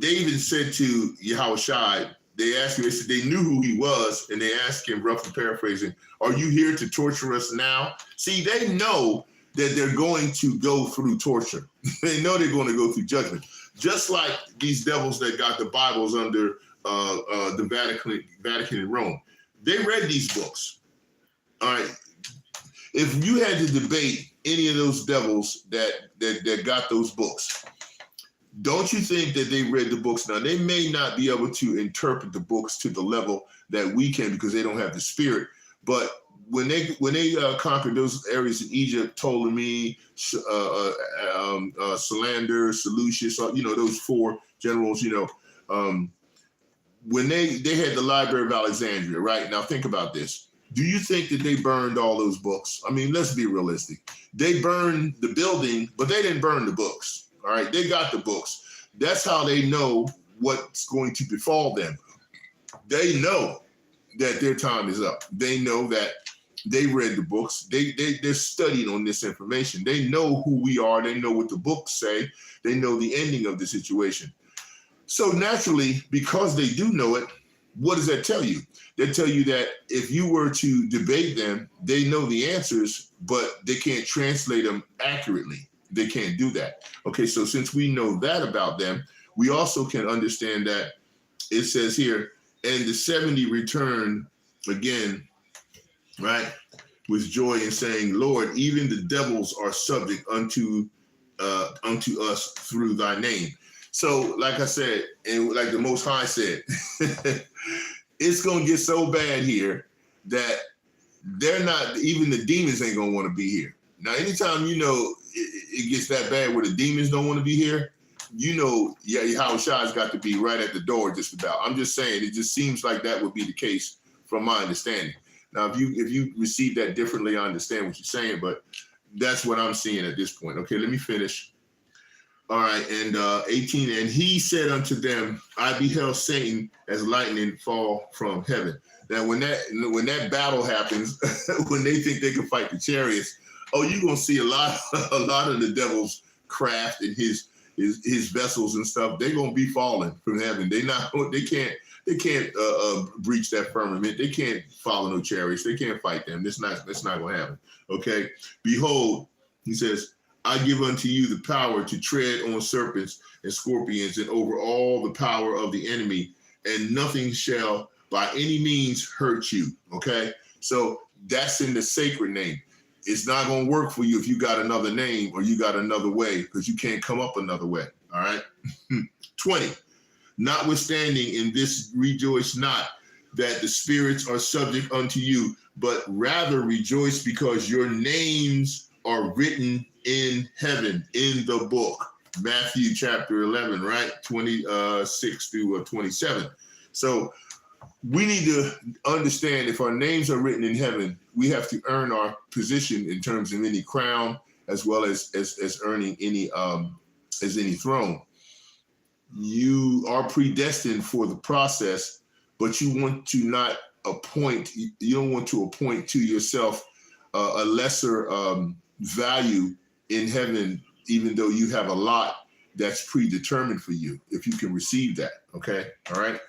[SPEAKER 1] They even said to YAHAWAH'S, they asked him, they said they knew who he was, and they asked him, roughly paraphrasing, "Are you here to torture us now?" See, they know that they're going to go through torture. They know they're going to go through judgment. Just like these devils that got the Bibles under the Vatican in Rome. They read these books. All right. If you had to debate any of those devils that got those books, don't you think that they read the books? Now, they may not be able to interpret the books to the level that we can because they don't have the spirit. But when they conquered those areas in Egypt, Ptolemy, Salander, Seleucus, those four generals, when they had the Library of Alexandria, right? Now think about this. Do you think that they burned all those books? I mean, let's be realistic. They burned the building, but they didn't burn the books. All right, they got the books. That's how they know what's going to befall them. They know that their time is up. They know that they read the books. They're studying on this information. They know who we are. They know what the books say. They know the ending of the situation. So naturally, because they do know it, what does that tell you? They tell you that if you were to debate them, they know the answers, but they can't translate them accurately. They can't do that. Okay, so since we know that about them, we also can understand that it says here, and the 70 returned again, right, with joy and saying, "Lord, even the devils are subject unto us through thy name." So, like I said, and like the Most High said, it's going to get so bad here that even the demons ain't going to want to be here. Now, anytime it gets that bad where the demons don't want to be here, YAHAWAH'S got to be right at the door just about. I'm just saying, it just seems like that would be the case from my understanding. Now, if you receive that differently, I understand what you're saying, but that's what I'm seeing at this point. Okay, let me finish. All right, and 18, and he said unto them, I beheld Satan as lightning fall from heaven. Now, when that battle happens, when they think they can fight the chariots, you're gonna see a lot of the devil's craft and his vessels and stuff. They're gonna be falling from heaven. They can't breach that firmament. They can't follow no chariots. They can't fight them. That's not gonna happen. Okay, behold, he says, I give unto you the power to tread on serpents and scorpions and over all the power of the enemy, and nothing shall by any means hurt you. Okay, so that's in the sacred name. It's not going to work for you if you got another name or you got another way, because you can't come up another way. All right. 20. Notwithstanding in this rejoice not that the spirits are subject unto you, but rather rejoice because your names are written in heaven in the book. Matthew chapter 11, right? 26 through 27. So we need to understand, if our names are written in heaven, we have to earn our position in terms of any crown, as well as earning any throne. You are predestined for the process, but you want to not appoint. You don't want to appoint to yourself a lesser value in heaven, even though you have a lot that's predetermined for you, if you can receive that. Okay. All right.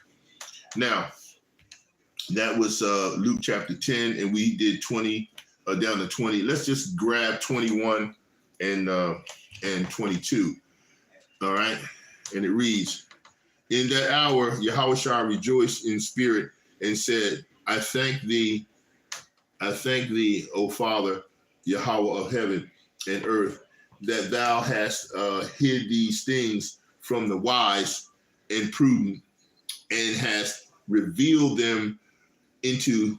[SPEAKER 1] Now, that was Luke chapter 10, and we did 20 down to 20. Let's just grab 21 and 22. All right. And it reads, in that hour, YAHAWAH rejoiced in spirit and said, I thank thee, O Father, Yahweh of heaven and earth, that thou hast hid these things from the wise and prudent, and hast revealed them unto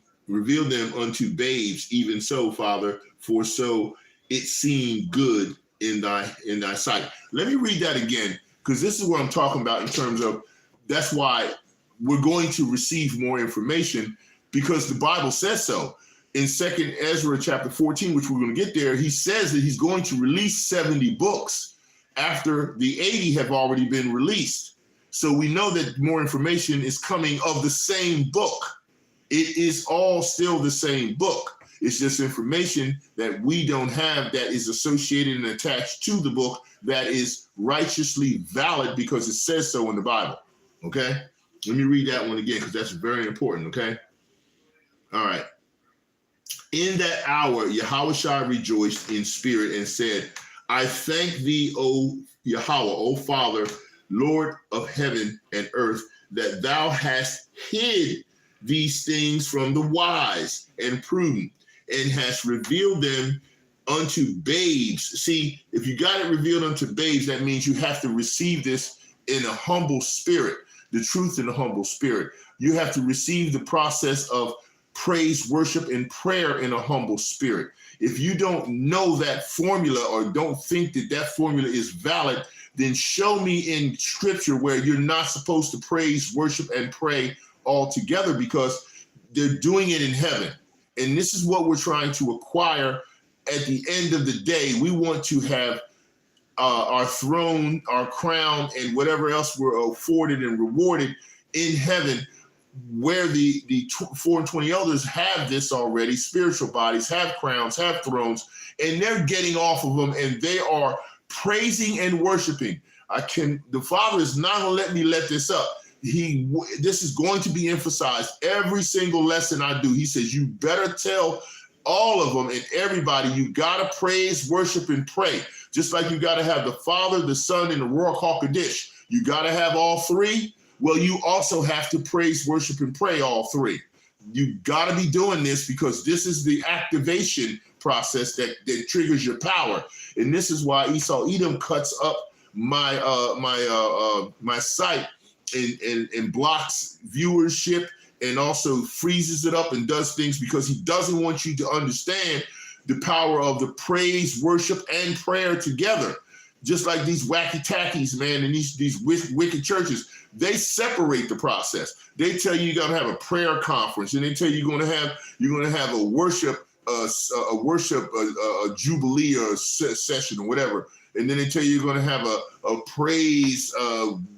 [SPEAKER 1] babes. Even so, Father, for so it seemed good in thy sight. Let me read that again, because this is what I'm talking about in terms of, that's why we're going to receive more information, because the Bible says so. In 2nd Ezra chapter 14, which we're going to get there, he says that he's going to release 70 books after the 80 have already been released. So we know that more information is coming of the same book. It is all still the same book. It's just information that we don't have that is associated and attached to the book that is righteously valid because it says so in the Bible. Okay? Let me read that one again because that's very important, okay? All right. In that hour, Yahawashi rejoiced in spirit and said, I thank thee, O Yahweh, O Father, Lord of heaven and earth, that thou hast hid these things from the wise and prudent and hast revealed them unto babes. See, if you got it revealed unto babes, that means you have to receive this in a humble spirit, the truth in a humble spirit. You have to receive the process of praise, worship, and prayer in a humble spirit. If you don't know that formula or don't think that that formula is valid, then show me in scripture where you're not supposed to praise, worship, and pray all together, because they're doing it in heaven. And this is what we're trying to acquire at the end of the day. We want to have our throne, our crown, and whatever else we're afforded and rewarded in heaven, where the 4 and 20 elders have this already. Spiritual bodies have crowns, have thrones, and they're getting off of them, and they are praising and worshiping. The Father is not going to let me let this up. This is going to be emphasized every single lesson I do. He says, you better tell all of them and everybody, you got to praise, worship, and pray. Just like you got to have the Father, the Son, and the Ruach HaKodesh. You got to have all three. Well, you also have to praise, worship, and pray all three. You got to be doing this because this is the activation process that triggers your power. And this is why Esau Edom cuts up my site and blocks viewership and also freezes it up and does things because he doesn't want you to understand the power of the praise, worship, and prayer together. Just like these wacky tackies, man, and these wicked churches, they separate the process. They tell you you're gonna have a prayer conference, and they tell you you're gonna have a worship, a jubilee or a session or whatever, and then they tell you you're gonna have a praise,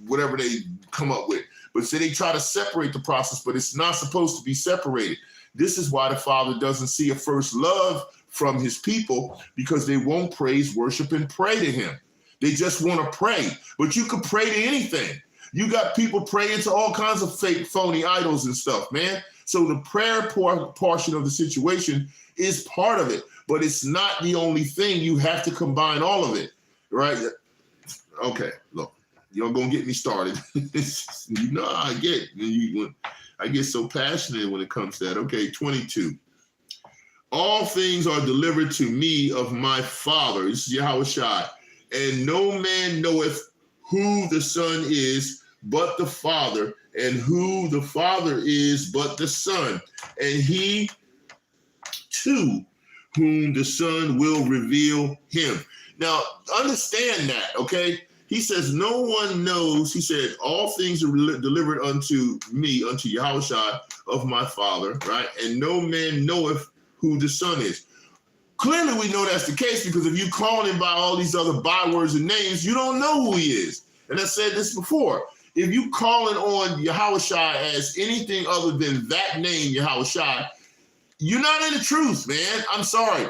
[SPEAKER 1] whatever they come up with. But so they try to separate the process, but it's not supposed to be separated. This is why the Father doesn't see a first love from his people, because they won't praise, worship, and pray to him. They just want to pray, but you could pray to anything. You got people praying to all kinds of fake, phony idols and stuff, man. So the prayer portion of the situation is part of it, but it's not the only thing. You have to combine all of it, right? Okay, look, you're gonna get me started. I get so passionate when it comes to that. Okay, 22. All things are delivered to me of my Father. This is Yahawashi. And no man knoweth who the Son is but the Father, and who the Father is but the Son, and he to whom the Son will reveal him. Now, understand that, okay? He says, no one knows. He said, all things are delivered unto me, unto Yahawashi of my Father, right? And no man knoweth who the Son is. Clearly, we know that's the case, because if you call him by all these other bywords and names, you don't know who he is. And I said this before. If you calling on Yahawashi as anything other than that name, Yahawashi, you're not in the truth, man. I'm sorry.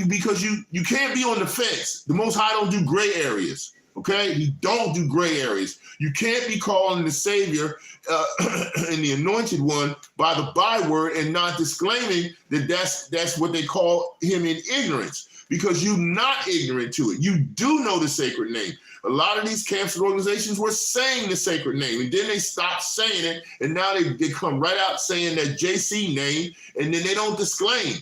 [SPEAKER 1] Because you can't be on the fence. The Most High don't do gray areas. Okay, he don't do gray areas. You can't be calling the Savior and the Anointed One by the byword and not disclaiming that that's what they call him in ignorance, because you're not ignorant to it. You do know the sacred name. A lot of these camps and organizations were saying the sacred name, and then they stopped saying it, and now they come right out saying that JC name, and then they don't disclaim.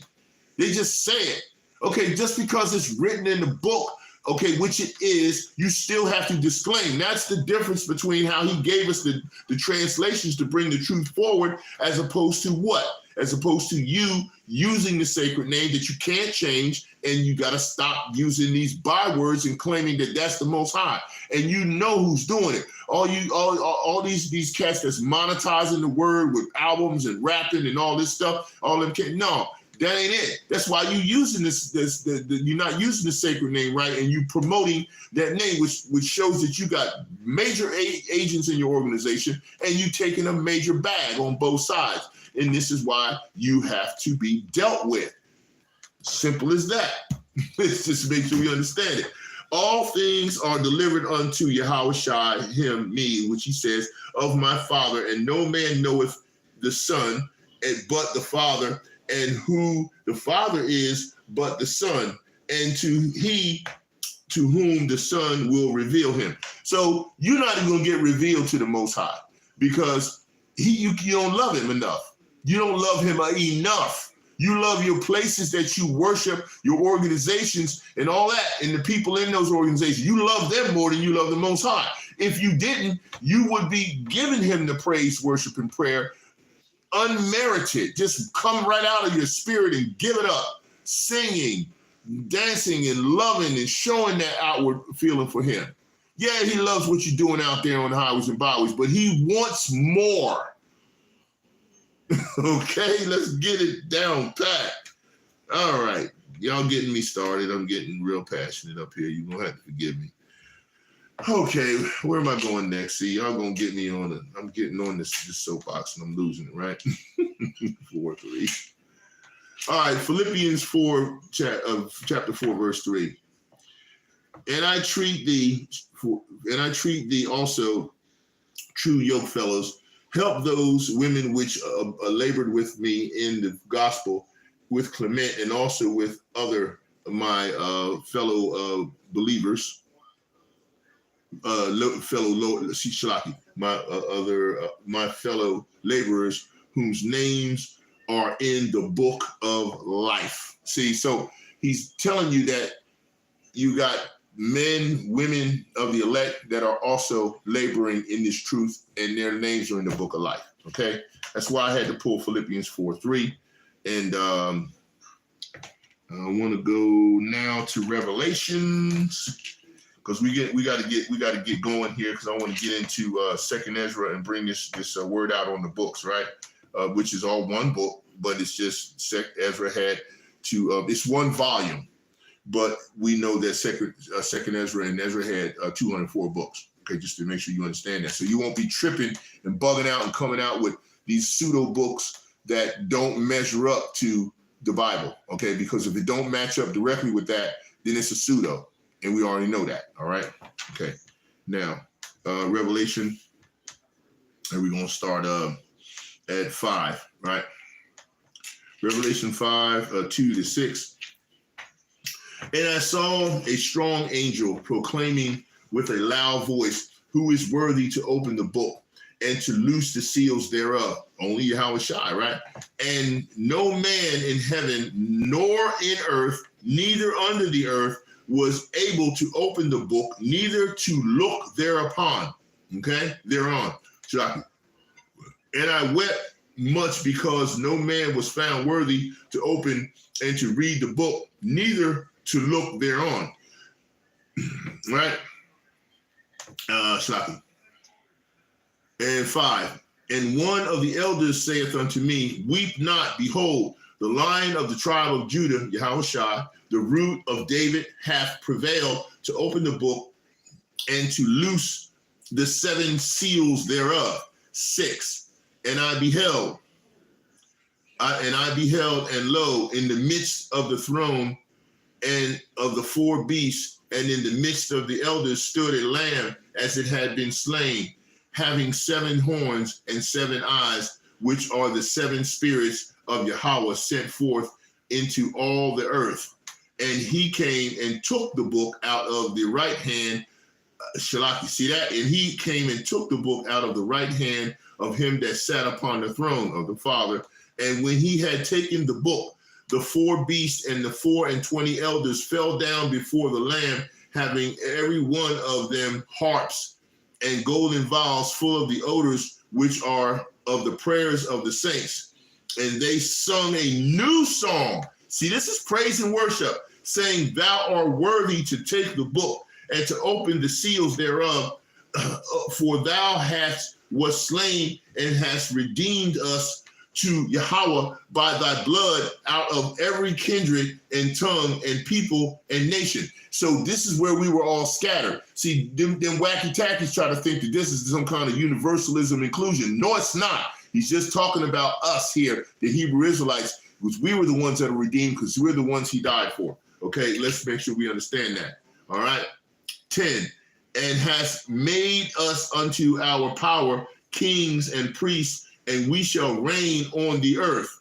[SPEAKER 1] They just say it. Okay, just because it's written in the book, okay, which it is, you still have to disclaim. That's the difference between how he gave us the translations to bring the truth forward, as opposed to what? As opposed to you using the sacred name that you can't change, and you got to stop using these bywords and claiming that that's the Most High. And you know who's doing it. All these cats that's monetizing the word with albums and rapping and all this stuff, all them cats, no. That ain't it. That's why you using you're not using the sacred name, right? And you promoting that name, which shows that you got major agents in your organization, and you taking a major bag on both sides. And this is why you have to be dealt with. Simple as that. Let's just make sure we understand it. All things are delivered unto Yahawah, him, me, which he says, of my Father, and no man knoweth the Son, but the Father, and who the Father is, but the Son, and to whom the Son will reveal him. So you're not even going to get revealed to the Most High because you don't love him enough. You don't love him enough. You love your places that you worship, your organizations and all that, and the people in those organizations. You love them more than you love the Most High. If you didn't, you would be giving him the praise, worship, and prayer unmerited. Just come right out of your spirit and give it up, singing, dancing, and loving and showing that outward feeling for him. Yeah, he loves what you're doing out there on the highways and byways, but he wants more. Okay, let's get it down pat. All right, y'all getting me started. I'm getting real passionate up here. You're gonna have to forgive me. Okay, where am I going next? See, y'all gonna get me on I'm getting on this soapbox and I'm losing it, right? 4:3. All right, Philippians 4, chapter 4, verse 3. And I treat thee also, true yoke fellows, help those women which labored with me in the gospel, with Clement and also with other my fellow believers, my fellow laborers, whose names are in the book of life. See, so he's telling you that you got men, women of the elect that are also laboring in this truth, and their names are in the book of life. Okay, that's why I had to pull Philippians 4:3, and I want to go now to Revelations because we got to get going here because I want to get into Second Ezra and bring this word out on the books, right? Which is all one book, but it's just Ezra had to. It's one volume. But we know that Second Ezra and Ezra had 204 books. Okay, just to make sure you understand that. So you won't be tripping and bugging out and coming out with these pseudo books that don't measure up to the Bible. Okay, because if it don't match up directly with that, then it's a pseudo, and we already know that. All right. Okay. Now, Revelation, and we're gonna start at 5. Right. Revelation 5, 2-6. And I saw a strong angel proclaiming with a loud voice, who is worthy to open the book and to loose the seals thereof. Only Yahawah, right? And no man in heaven, nor in earth, neither under the earth, was able to open the book, neither to look thereupon. Okay? Thereon. And I wept much because no man was found worthy to open and to read the book, neither to look thereon. Right? And 5. And one of the elders saith unto me, weep not, behold, the Lion of the tribe of Judah, Yahawah, the root of David, hath prevailed to open the book and to loose the 7 seals thereof. 6. And I beheld, and lo, in the midst of the throne and of the 4 beasts, and in the midst of the elders stood a lamb as it had been slain, having 7 horns and 7 eyes, which are the 7 spirits of Yahawah sent forth into all the earth. And he came and took the book out of the right hand. Shalaki, see that? And he came and took the book out of the right hand of him that sat upon the throne of the Father. And when he had taken the book, the 4 beasts and the 24 elders fell down before the Lamb, having every one of them harps and golden vials full of the odors, which are of the prayers of the saints. And they sung a new song. See, this is praise and worship, saying, thou art worthy to take the book and to open the seals thereof, for thou was slain and hast redeemed us to Yahawah by thy blood out of every kindred and tongue and people and nation. So this is where we were all scattered. See, them wacky tackies try to think that this is some kind of universalism inclusion. No, it's not. He's just talking about us here, the Hebrew Israelites, which we were the ones that are redeemed because we're the ones he died for. Okay, let's make sure we understand that. All right. 10, and hast made us unto our power kings and priests, and we shall reign on the earth.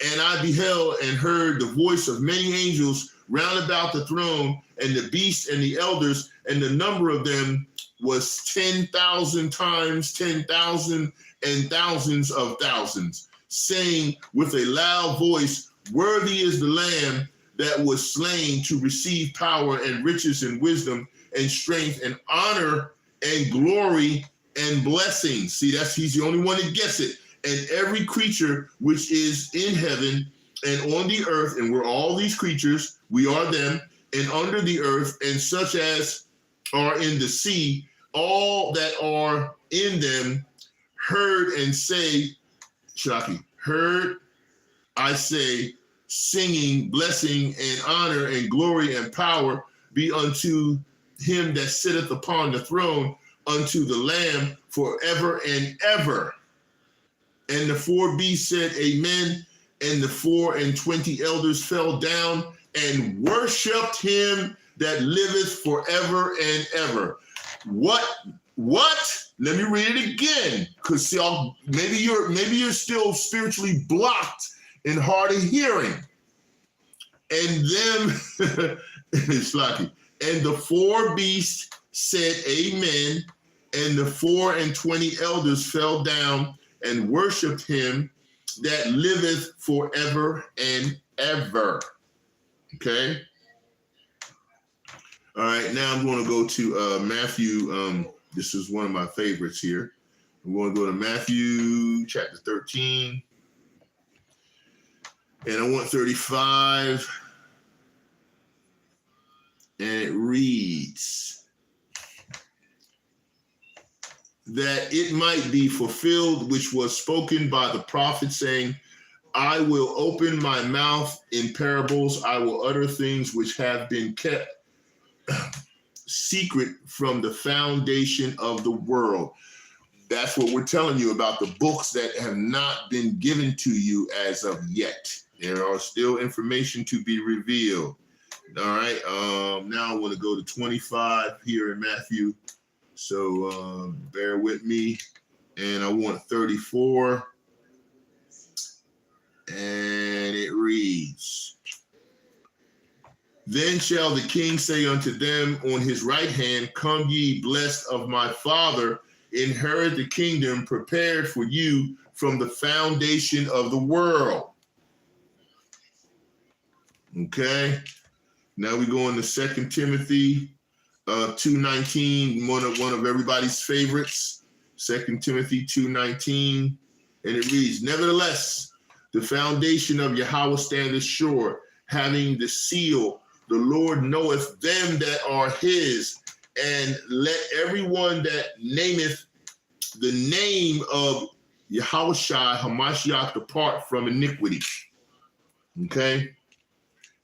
[SPEAKER 1] And I beheld and heard the voice of many angels round about the throne, and the beasts and the elders, and the number of them was 10,000 times 10,000 and thousands of thousands, saying with a loud voice, worthy is the Lamb that was slain to receive power and riches and wisdom and strength and honor and glory and blessing. See, he's the only one that gets it. And every creature which is in heaven and on the earth, and we're all these creatures, we are them, and under the earth, and such as are in the sea, all that are in them, heard and say, Shaki, heard, I say, singing, blessing, and honor, and glory, and power be unto him that sitteth upon the throne, unto the Lamb forever and ever. And the 4 beasts said, Amen. And the 24 elders fell down and worshiped him that liveth forever and ever. What? Let me read it again, because maybe you're still spiritually blocked and hard of hearing. And them, it's lucky. And the 4 beasts said, Amen. And the 24 elders fell down and worshiped him that liveth forever and ever. Okay. All right. Now I'm going to go to Matthew. This is one of my favorites here. I'm going to go to Matthew chapter 13. And I want 35. And it reads, that it might be fulfilled, which was spoken by the prophet, saying, I will open my mouth in parables. I will utter things which have been kept secret from the foundation of the world. That's what we're telling you about the books that have not been given to you as of yet. There are still information to be revealed. All right. Now I want to go to 25 here in Matthew. So bear with me. And I want 34. And it reads, Then shall the king say unto them on his right hand, Come ye blessed of my Father, inherit the kingdom prepared for you from the foundation of the world. Okay. Now we go into 2 Timothy 2:19, one of everybody's favorites. 2 Timothy 2:19, and it reads, Nevertheless, the foundation of Yahawah standeth sure, having the seal. The Lord knoweth them that are his, and let everyone that nameth the name of Yahawashi Hamashiach depart from iniquity. Okay.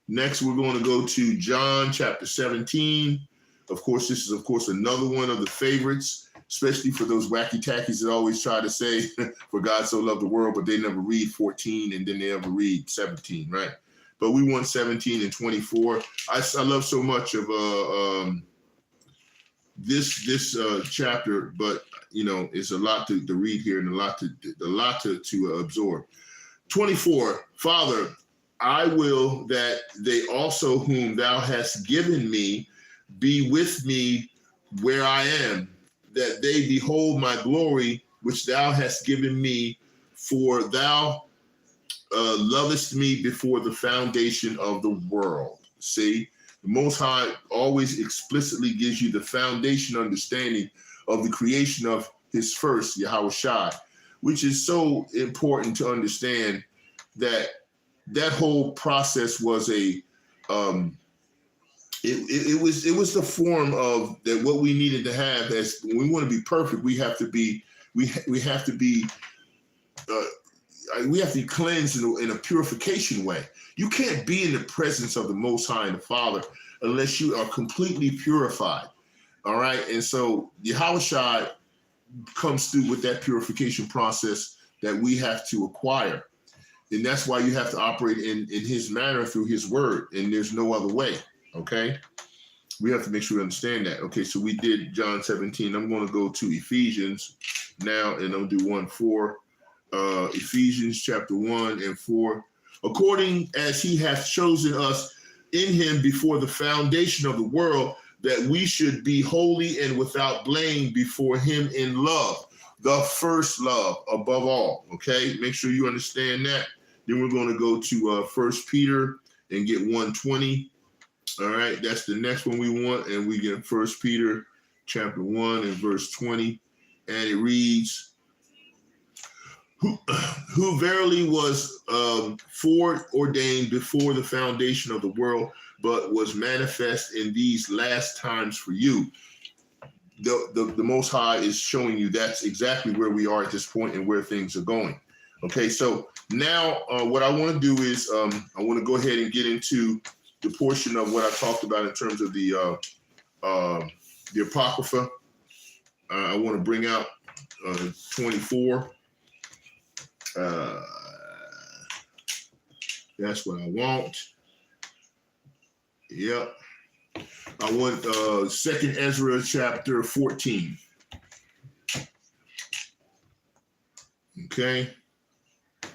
[SPEAKER 1] Next, we're going to go to John chapter 17. Of course, this is, another one of the favorites, especially for those wacky tackies that always try to say, for God so loved the world, but they never read 14 and then they never read 17, right? But we want 17 and 24. I love so much of this chapter, but it's a lot to read here and a lot to absorb. 24, Father, I will that they also whom thou hast given me be with me where I am, that they behold my glory, which thou hast given me, for thou lovest me before the foundation of the world. See, the Most High always explicitly gives you the foundation understanding of the creation of his first, Yahawashi, which is so important to understand that whole process was it was the form of that what we needed to have. As when we want to be perfect, we have to be cleansed in a purification way. You can't be in the presence of the Most High and the Father unless you are completely purified. All right, and so Yahawashi comes through with that purification process that we have to acquire. And that's why you have to operate in his manner through his word, and there's no other way, okay? We have to make sure we understand that. Okay, so we did John 17. I'm going to go to Ephesians now, and I'll do 1:4. Ephesians chapter 1 and 4. According as he hath chosen us in him before the foundation of the world, that we should be holy and without blame before him in love. The first love above all. Okay, make sure you understand that. Then we're going to go to 1 Peter and get 1:20. All right, that's the next one we want, and we get 1 Peter chapter 1 and verse 20, and it reads, who verily was foreordained before the foundation of the world, but was manifest in these last times for you. The Most High is showing you that's exactly where we are at this point and where things are going. Okay, so now what I want to do is I want to go ahead and get into the portion of what I talked about in terms of the Apocrypha. I want to bring out 24. That's what I want. Yep. I want 2nd Ezra chapter 14. Okay. All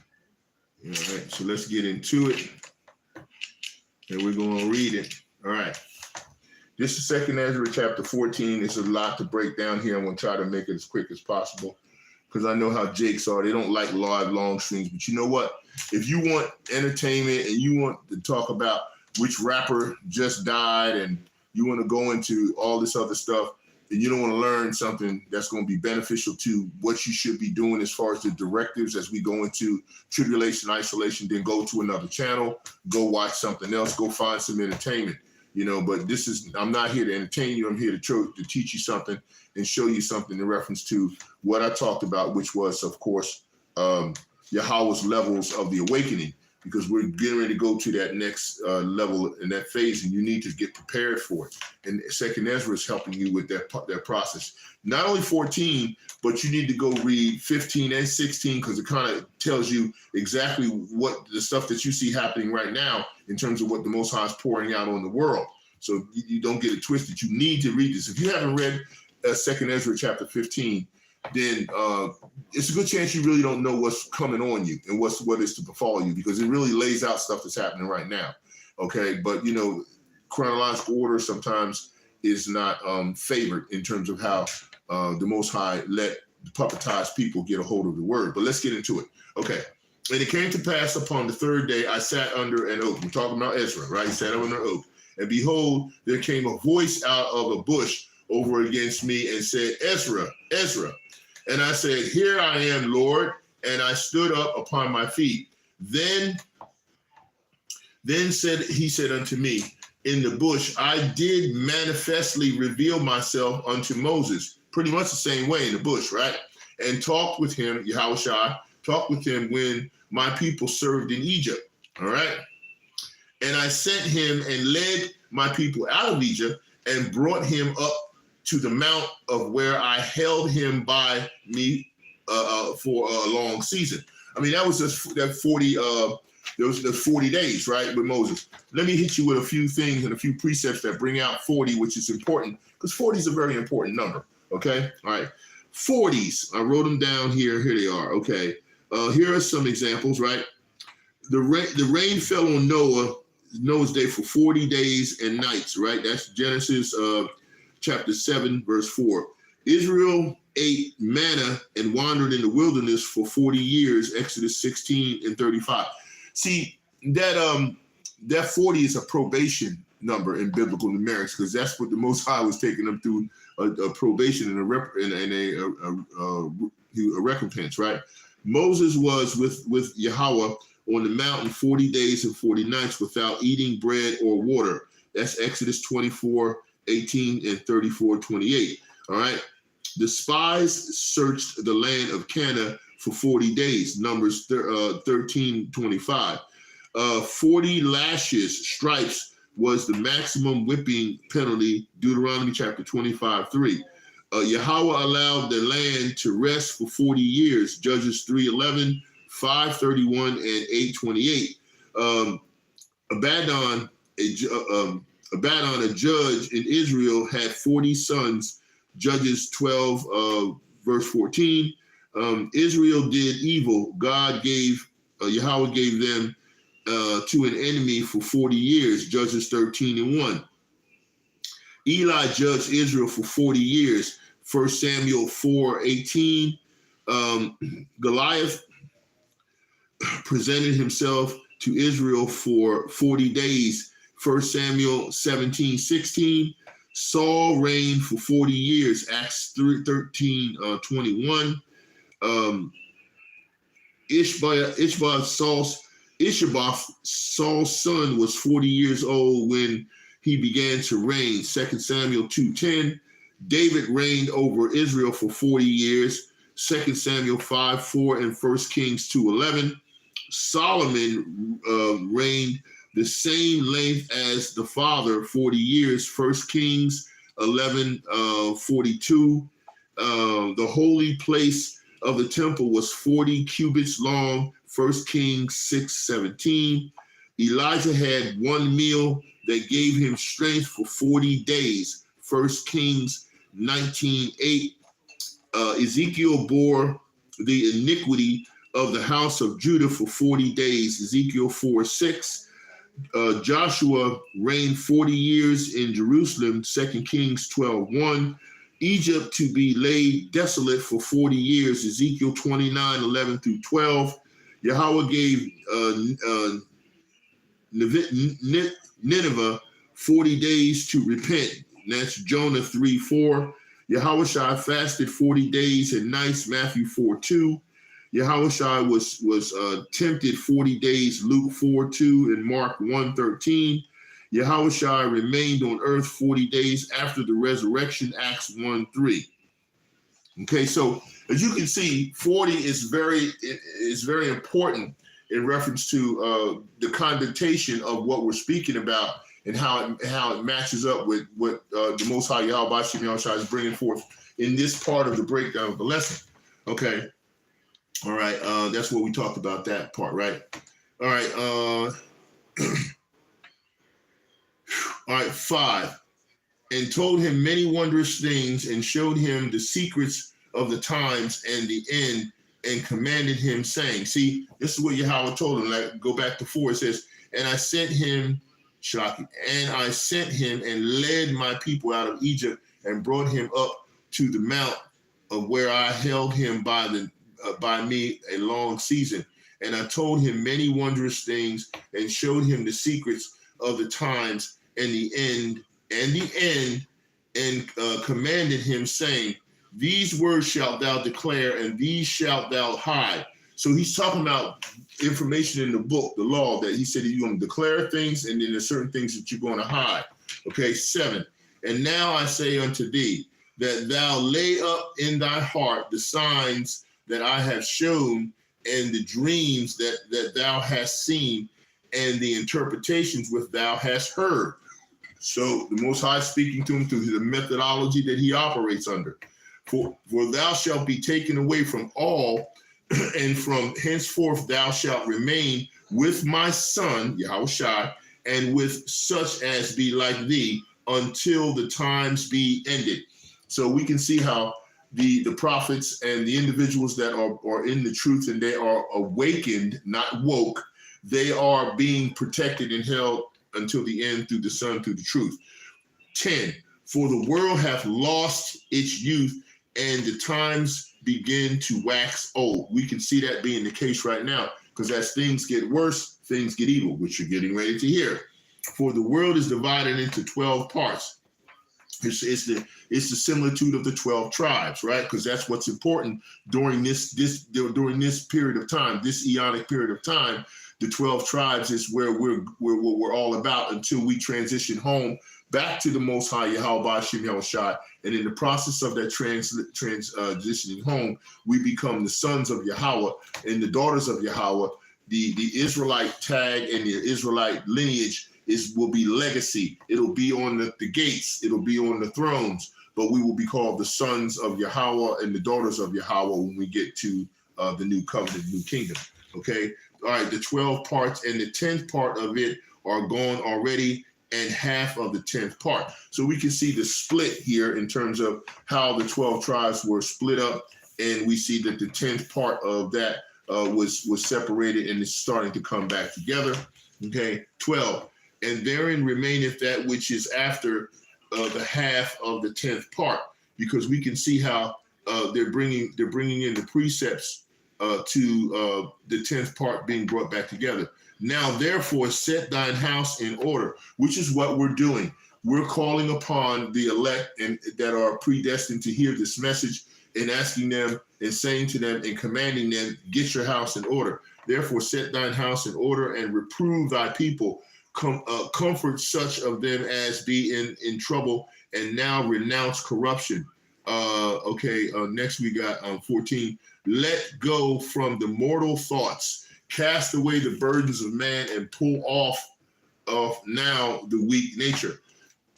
[SPEAKER 1] right, so let's get into it. And we're going to read it. All right. This is 2nd Ezra chapter 14. It's a lot to break down here. I'm going to try to make it as quick as possible because I know how Jakes are. They don't like long streams. But you know what? If you want entertainment and you want to talk about which rapper just died and you want to go into all this other stuff and you don't want to learn something that's going to be beneficial to what you should be doing as far as the directives as we go into tribulation, isolation, then go to another channel, go watch something else, go find some entertainment, but I'm not here to entertain you. I'm here to teach you something and show you something in reference to what I talked about, which was, of course, YAHAWAH'S levels of the awakening, because we're getting ready to go to that next level in that phase, and you need to get prepared for it. And 2nd Ezra is helping you with that process. Not only 14, but you need to go read 15 and 16 because it kind of tells you exactly what the stuff that you see happening right now in terms of what the Most High is pouring out on the world. So you don't get it twisted. You need to read this. If you haven't read 2nd Ezra chapter 15, then it's a good chance you really don't know what's coming on you and what is to befall you, because it really lays out stuff that's happening right now. Okay, but chronological order sometimes is not favored in terms of how the Most High let puppetized people get a hold of the word. But let's get into it. Okay, and it came to pass upon the 3rd day I sat under an oak. We're talking about Ezra, right? He sat under an oak, and behold, there came a voice out of a bush over against me and said, Ezra, Ezra. And I said, here I am, Lord. And I stood up upon my feet. Then said he said unto me in the bush, I did manifestly reveal myself unto Moses. Pretty much the same way in the bush, right? And talked with him, Yahawashi, talked with him when my people served in Egypt. All right. And I sent him and led my people out of Egypt and brought him up to the mount of where I held him by me for a long season. I mean, that was just that 40, there was the 40 days, right, with Moses. Let me hit you with a few things and a few precepts that bring out 40, which is important, because 40 is a very important number, okay? All right, 40s, I wrote them down here. Here they are, okay? Here are some examples, right? The rain fell on Noah's day for 40 days and nights, right? That's Genesis chapter 7, verse 4. Israel ate manna and wandered in the wilderness for 40 years, Exodus 16 and 35. See, that 40 is a probation number in biblical numerics, because that's what the Most High was taking them through, a probation and a recompense, right? Moses was with Yahweh on the mountain 40 days and 40 nights without eating bread or water. That's Exodus 24:18 and 34:28. All right. The spies searched the land of Canaan for 40 days, Numbers 13:25. 40 lashes, stripes, was the maximum whipping penalty, Deuteronomy chapter 25:3. Yahweh allowed the land to rest for 40 years, Judges 3:11, 5:31, and 8:28. Abaddon, Abaddon, a judge in Israel, had 40 sons. Judges 12, verse 14. Israel did evil. Yahweh gave them to an enemy for 40 years. Judges 13:1. Eli judged Israel for 40 years. 1 Samuel 4:18. Goliath presented himself to Israel for 40 days. 1 Samuel 17:16. Saul reigned for 40 years. Acts 13:21. Ishaboth, Saul's son, was 40 years old when he began to reign. 2 Samuel 2:10. David reigned over Israel for 40 years. 2 Samuel 5:4 and 1 Kings 2:11. Solomon reigned the same length as the father, 40 years. 1 Kings 11:42. The holy place of the temple was 40 cubits long. 1 Kings 6:17. Elijah had one meal that gave him strength for 40 days. 1 Kings 19:8. Ezekiel bore the iniquity of the house of Judah for 40 days. Ezekiel 4:6. Joshua reigned 40 years in Jerusalem. 2 Kings 12:1. Egypt to be laid desolate for 40 years. Ezekiel 29:11 through 12. Yahweh gave Nineveh 40 days to repent. That's Jonah 3:4. Yahawashi fasted 40 days and nights. Matthew 4:2. Yahawashi was tempted 40 days. Luke 4:2 and Mark 1:13. Yahawashi remained on earth 40 days after the resurrection. Acts 1:3. Okay, so as you can see, 40 is very important in reference to the connotation of what we're speaking about and how it matches up with what the Most High Yahweh is bringing forth in this part of the breakdown of the lesson. Okay, all right, that's what we talked about, that part, right? All right, all right, 5. And told him many wondrous things and showed him the secrets of the times and the end, and commanded him, saying, see, this is what Yahweh told him. Like, go back to 4, it says, and I sent him and led my people out of Egypt and brought him up to the mount of where I held him by me a long season. And I told him many wondrous things and showed him the secrets of the times and the end, and commanded him, saying, these words shalt thou declare, and these shalt thou hide. So he's talking about information in the book, the law, that he said you're going to declare things, and then there's certain things that you're going to hide. Okay, 7. And now I say unto thee, that thou lay up in thy heart the signs that I have shown, and the dreams that thou hast seen, and the interpretations which thou hast heard. So the Most High speaking to him through the methodology that he operates under. For thou shalt be taken away from all, and from henceforth thou shalt remain with my son, Yahawashi, and with such as be like thee, until the times be ended. So we can see how the prophets and the individuals that are in the truth, and they are awakened, not woke, they are being protected and held until the end through the Son, through the truth. 10. For the world hath lost its youth, and the times begin to wax old. We can see that being the case right now, because as things get worse, things get evil, which you're getting ready to hear. For the world is divided into 12 parts. It's the similitude of the 12 tribes, right? Because that's what's important during this period of time, this eonic period of time. The 12 tribes is where we're all about until we transition home back to the Most High Yahweh Shem Yahushai. And in the process of that transitioning home, we become the sons of Yahweh and the daughters of Yahweh. The Israelite tag and the Israelite lineage will be legacy. It'll be on the gates. It'll be on the thrones. But we will be called the sons of Yahweh and the daughters of Yahweh when we get to the new covenant, new kingdom. Okay. All right. The 12 parts and the 10th part of it are gone already. and half of the 10th part. So we can see the split here in terms of how the 12 tribes were split up. And we see that the 10th part of that was separated and is starting to come back together. Okay, 12. And therein remaineth that which is after the half of the 10th part, because we can see how they're bringing in the precepts to the 10th part being brought back together. Now, therefore, set thine house in order, which is what we're doing. We're calling upon the elect and that are predestined to hear this message and asking them and saying to them and commanding them, get your house in order. Therefore, set thine house in order and reprove thy people. Comfort such of them as be in trouble, and now renounce corruption. Next we got 14. Let go from the mortal thoughts, cast away the burdens of man, and pull off of now the weak nature.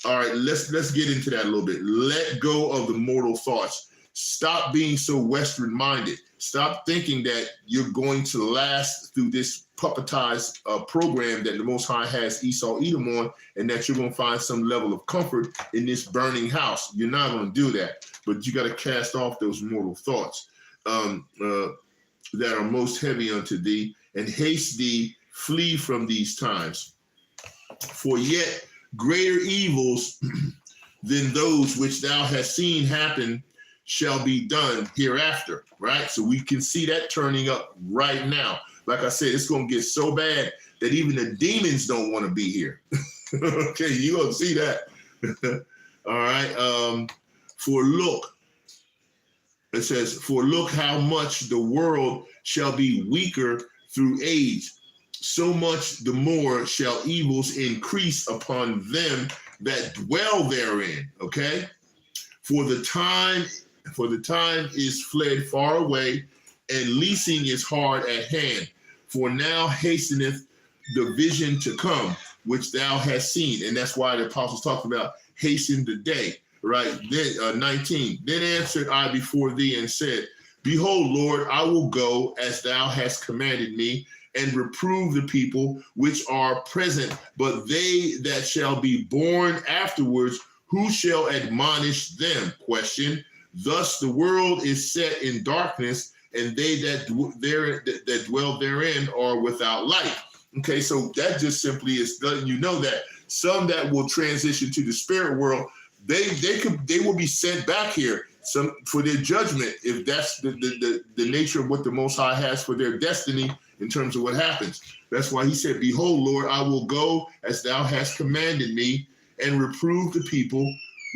[SPEAKER 1] All right, let's get into that a little bit. Let go of the mortal thoughts. Stop being so Western minded. Stop thinking that you're going to last through this puppetized program that the Most High has Esau Edom on, and that you're going to find some level of comfort in this burning house. You're not going to do that, but you got to cast off those mortal thoughts that are most heavy unto thee, and haste thee, flee from these times. For yet greater evils than those which thou hast seen happen shall be done hereafter, right? So we can see that turning up right now. Like I said, it's going to get so bad that even the demons don't want to be here. Okay, you're going to see that. All right. For look, it says, for look how much the world shall be weaker through age. So much the more shall evils increase upon them that dwell therein. Okay. For the time is fled far away, and leasing is hard at hand. For now hasteneth the vision to come, which thou hast seen. And that's why the apostles talked about hasten the day, right? Then 19, then answered I before thee and said, behold, Lord, I will go as thou hast commanded me, and reprove the people which are present, but they that shall be born afterwards, who shall admonish them? Question. Thus the world is set in darkness, and they that dwell therein are without light. Okay, so that just simply is letting you know that some that will transition to the spirit world, they will be sent back here some for their judgment, if that's the nature of what the Most High has for their destiny in terms of what happens. That's why he said, behold, Lord, I will go as thou hast commanded me, and reprove the people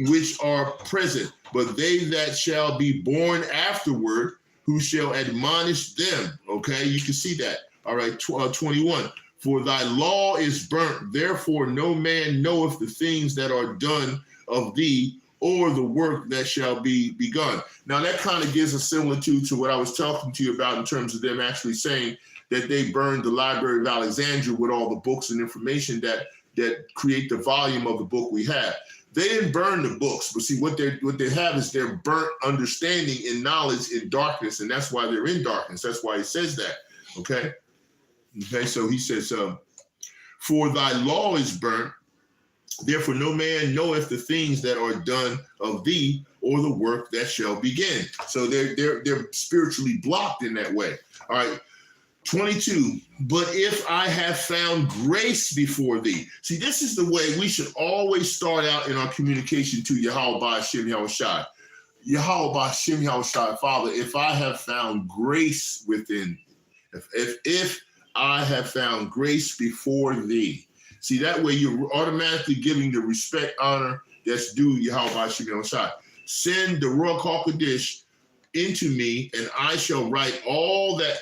[SPEAKER 1] which are present, but they that shall be born afterward, who shall admonish them. Okay, you can see that. All right, 21. For thy law is burnt, therefore no man knoweth the things that are done of thee, or the work that shall be begun. Now that kind of gives a similitude to what I was talking to you about in terms of them actually saying that they burned the Library of Alexandria with all the books and information that create the volume of the book we have. They didn't burn the books, but see what they have is their burnt understanding and knowledge in darkness, and that's why they're in darkness. That's why he says that. Okay. So he says, for thy law is burnt, therefore no man knoweth the things that are done of thee, or the work that shall begin. So they're spiritually blocked in that way. All right. 22, but if I have found grace before thee. See, this is the way we should always start out in our communication to YAHAWAH'S Yahawashi. YAHAWAH'S Father, if I have found grace within, if I have found grace before thee. See, that way you're automatically giving the respect, honor that's due YAHAWAH'S Yahawashi. Send the Ruach HaKodesh into me, and I shall write all that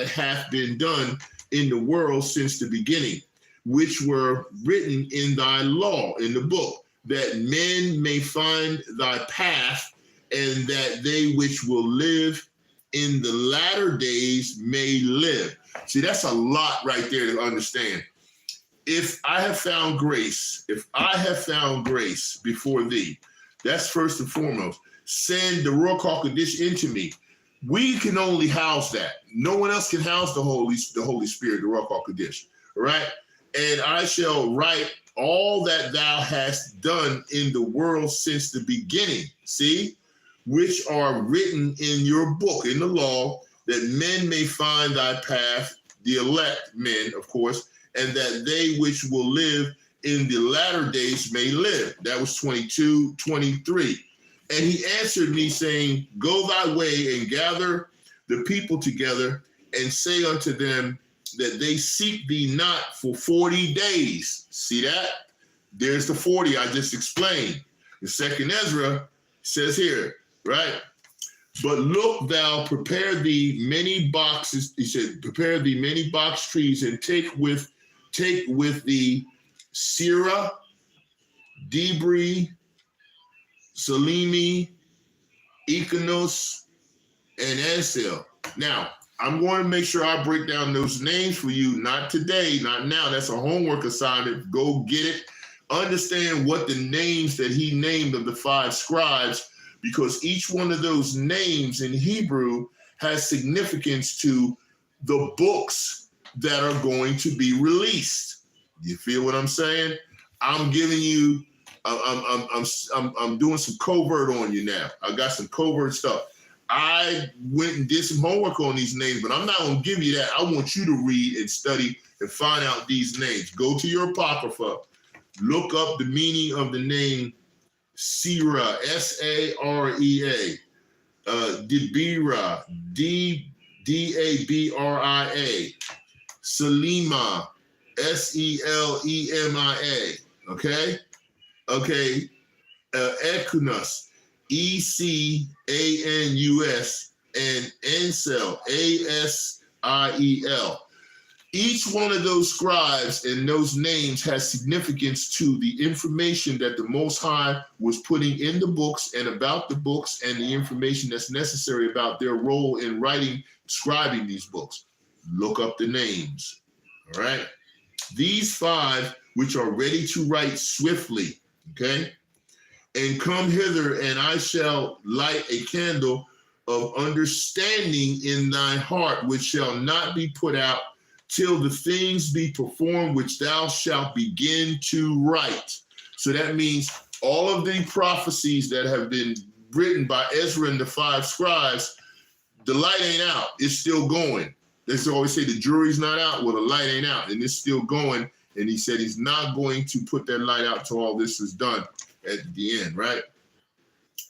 [SPEAKER 1] hath been done in the world since the beginning, which were written in thy law, in the book, that men may find thy path, and that they which will live in the latter days may live. See, that's a lot right there to understand. If I have found grace before thee, that's first and foremost. Send the Ruach HaKodesh into me. We can only house that. No one else can house the Holy Spirit, the Ruach HaKodesh, right? And I shall write all that thou hast done in the world since the beginning, see, which are written in your book, in the law, that men may find thy path, the elect men, of course, and that they which will live in the latter days may live. That was 22:23. And he answered me, saying, go thy way and gather the people together and say unto them that they seek thee not for 40 days. See that? There's the 40 I just explained. The second Ezra says here, right? But look, thou prepare thee many boxes. He said, prepare thee many box trees and take with thee Sirah, Debri, Salimi, Econos, and Ansel. Now, I'm going to make sure I break down those names for you, not today, not now. That's a homework assignment. Go get it. Understand what the names that he named of the 5 scribes, because each one of those names in Hebrew has significance to the books that are going to be released. You feel what I'm saying? I'm giving you, I'm doing some covert on you now. I got some covert stuff. I went and did some homework on these names, but I'm not going to give you that. I want you to read and study and find out these names. Go to your Apocrypha. Look up the meaning of the name Sirah, S-A-R-E-A, Debira, D-A-B-R-I-A, Selima, S-E-L-E-M-I-A, okay? Okay, Econos, E-C-A-N-U-S, and Ansel, A-S-I-E-L. Each one of those scribes and those names has significance to the information that the Most High was putting in the books and about the books and the information that's necessary about their role in writing, scribing these books. Look up the names, all right? These 5 which are ready to write swiftly, okay? And come hither, and I shall light a candle of understanding in thy heart, which shall not be put out till the things be performed which thou shalt begin to write. So that means all of the prophecies that have been written by Ezra and the 5 scribes, the light ain't out, it's still going. They always say the jury's not out, well, the light ain't out, and it's still going. And he said he's not going to put that light out till all this is done at the end, right?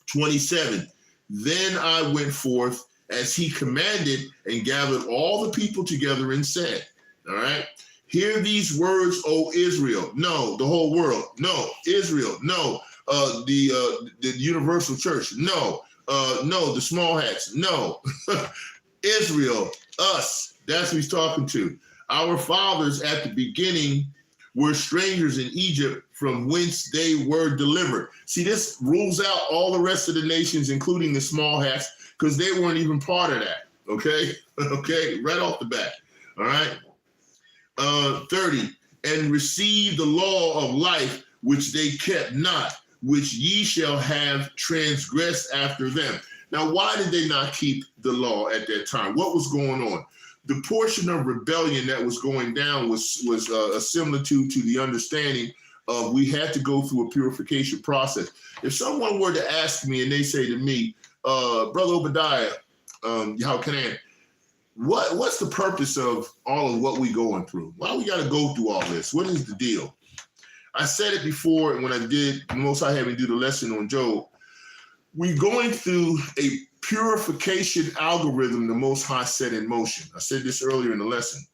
[SPEAKER 1] 27, then I went forth as he commanded and gathered all the people together and said, all right, hear these words, O Israel. No, the whole world. No, Israel. No, the universal church. No, no, the small hats. No, Israel, us. That's who he's talking to. Our fathers at the beginning were strangers in Egypt, from whence they were delivered. See, this rules out all the rest of the nations, including the small hats, because they weren't even part of that, okay? Okay, right off the bat, all right? 30, and receive the law of life, which they kept not, which ye shall have transgressed after them. Now, why did they not keep the law at that time? What was going on? The portion of rebellion that was going down was a similitude to the understanding of we had to go through a purification process. If someone were to ask me and they say to me, Brother Obadiah, Yahawahan, what's the purpose of all of what we going through? Why we got to go through all this? What is the deal? I said it before when I did, Most High had me do the lesson on Job. We're going through a purification algorithm the Most High set in motion. I said this earlier in the lesson,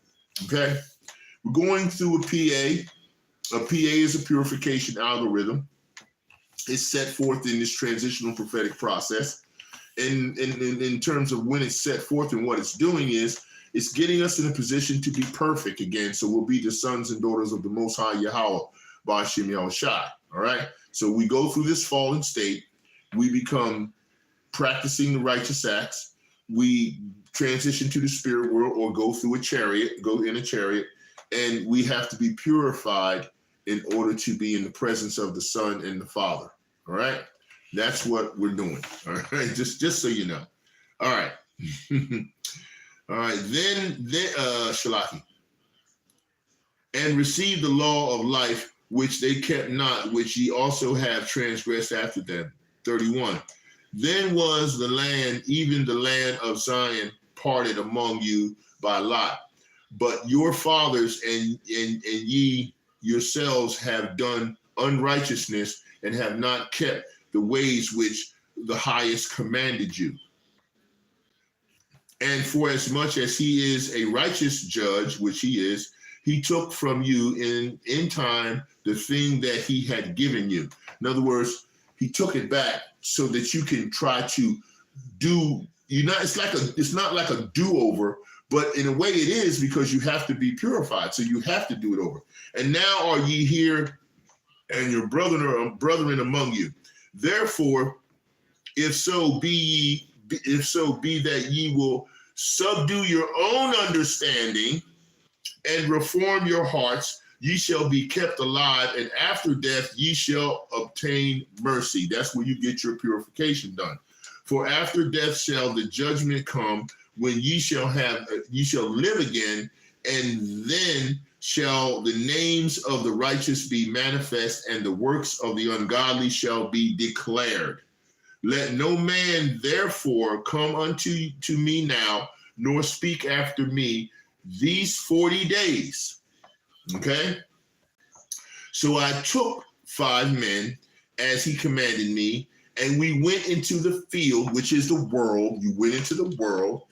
[SPEAKER 1] okay? We're going through a PA. A PA is a purification algorithm. It's set forth in this transitional prophetic process. And in terms of when it's set forth and what it's doing is, it's getting us in a position to be perfect again. So we'll be the sons and daughters of the Most High Yahweh, Ba'ashem Yahushai, all right? So we go through this fallen state. We become practicing the righteous acts. We transition to the spirit world or go through a chariot, go in a chariot, and we have to be purified in order to be in the presence of the Son and the Father, all right? That's what we're doing, all right? Just so you know. All right. All right, then Shalaki. And receive the law of life, which they kept not, which ye also have transgressed after them. 31. Then was the land, even the land of Zion, parted among you by lot. But your fathers and ye yourselves have done unrighteousness and have not kept the ways which the highest commanded you. And for as much as he is a righteous judge, which he is, he took from you in time the thing that he had given you. In other words, he took it back so that you can try to do, it's not like a do-over, but in a way it is, because you have to be purified. So you have to do it over. And now are ye here, and your brethren among you. Therefore, if so be that ye will subdue your own understanding and reform your hearts, ye shall be kept alive, and after death ye shall obtain mercy. That's where you get your purification done. For after death shall the judgment come, when ye shall live again, and then shall the names of the righteous be manifest, and the works of the ungodly shall be declared. Let no man therefore come unto me now, nor speak after me these 40 days. Okay? So I took 5 men as he commanded me, and we went into the field, which is the world. You went into the world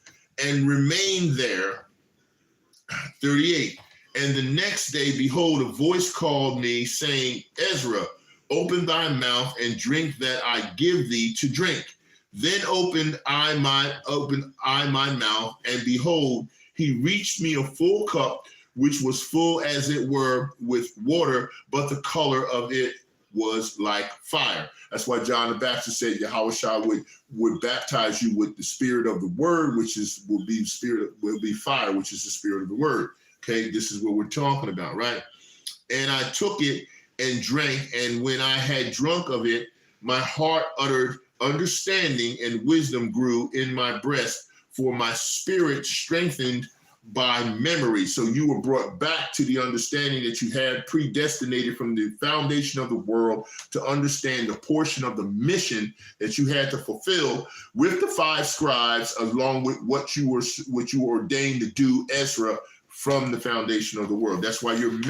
[SPEAKER 1] and remained there. 38. And the next day, behold, a voice called me, saying, Ezra, open thy mouth and drink that I give thee to drink. Then opened I my mouth, and behold, he reached me a full cup, which was full as it were with water, but the color of it was like fire. That's why John the Baptist said Yahawashi would baptize you with the spirit of the word, which will be fire, which is the spirit of the word. Okay, this is what we're talking about, right? And I took it and drank, and when I had drunk of it, my heart uttered understanding, and wisdom grew in my breast, for my spirit strengthened by memory. So you were brought back to the understanding that you had predestinated from the foundation of the world to understand the portion of the mission that you had to fulfill with the 5 scribes, along with what you were ordained to do, Ezra, from the foundation of the world. That's why you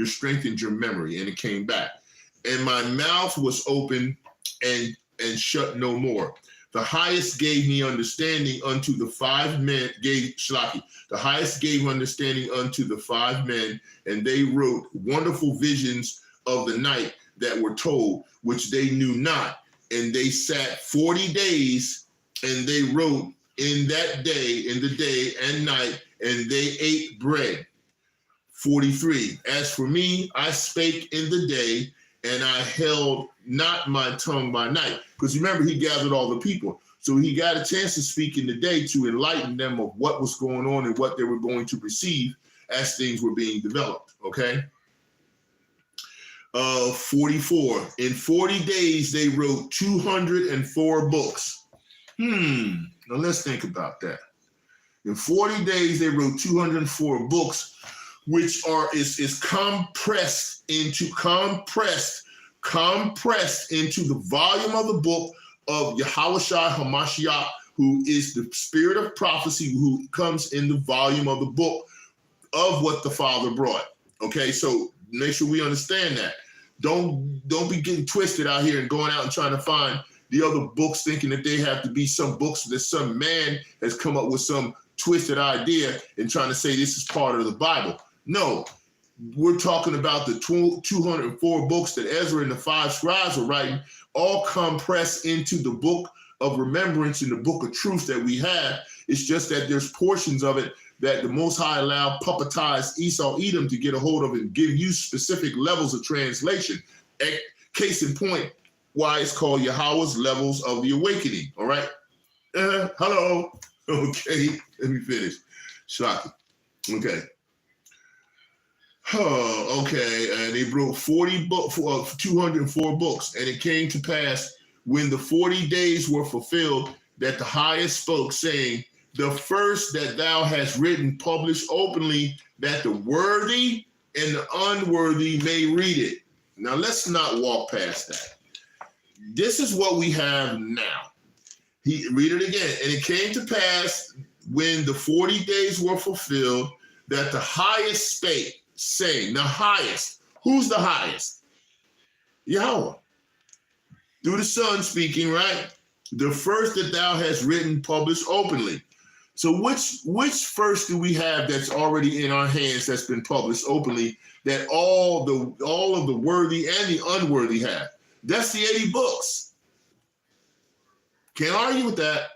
[SPEAKER 1] strengthened your memory, and it came back. And my mouth was open and shut no more. The highest gave me understanding unto the 5 men, the highest gave understanding unto the 5 men, and they wrote wonderful visions of the night that were told, which they knew not. And they sat 40 days, and they wrote in the day and night, and they ate bread. 43. As for me, I spake in the day, and I held not my tongue by night. Because remember, he gathered all the people. So he got a chance to speak in the day to enlighten them of what was going on and what they were going to receive as things were being developed, okay? 44. In 40 days, they wrote 204 books. Now let's think about that. In 40 days, they wrote 204 books, which is compressed into the volume of the book of Yahawashi HaMashiach, who is the spirit of prophecy, who comes in the volume of the book of what the Father brought. Okay, so make sure we understand that. Don't be getting twisted out here and going out and trying to find the other books, thinking that they have to be some books that some man has come up with some twisted idea and trying to say this is part of the Bible. No, we're talking about the 204 books that Ezra and the 5 scribes were writing, all compressed into the book of remembrance and the book of truth that we have. It's just that there's portions of it that the Most High allowed puppetized Esau Edom to get a hold of and give you specific levels of translation. Case in point, why it's called Yahawah's Levels of the Awakening, all right? Hello. Okay, let me finish. Shocking. Okay. Okay, and they wrote 204 books, and it came to pass when the 40 days were fulfilled that the highest spoke, saying, the first that thou hast written, publish openly, that the worthy and the unworthy may read it. Now, let's not walk past that. This is what we have now. Read it again. And it came to pass when the 40 days were fulfilled that the highest spake, saying, the highest. Who's the highest? Yahweh. Through the Son speaking, right? The first that thou hast written, published openly. So which first do we have that's already in our hands that's been published openly that all of the worthy and the unworthy have? That's the 80 books. Can't argue with that.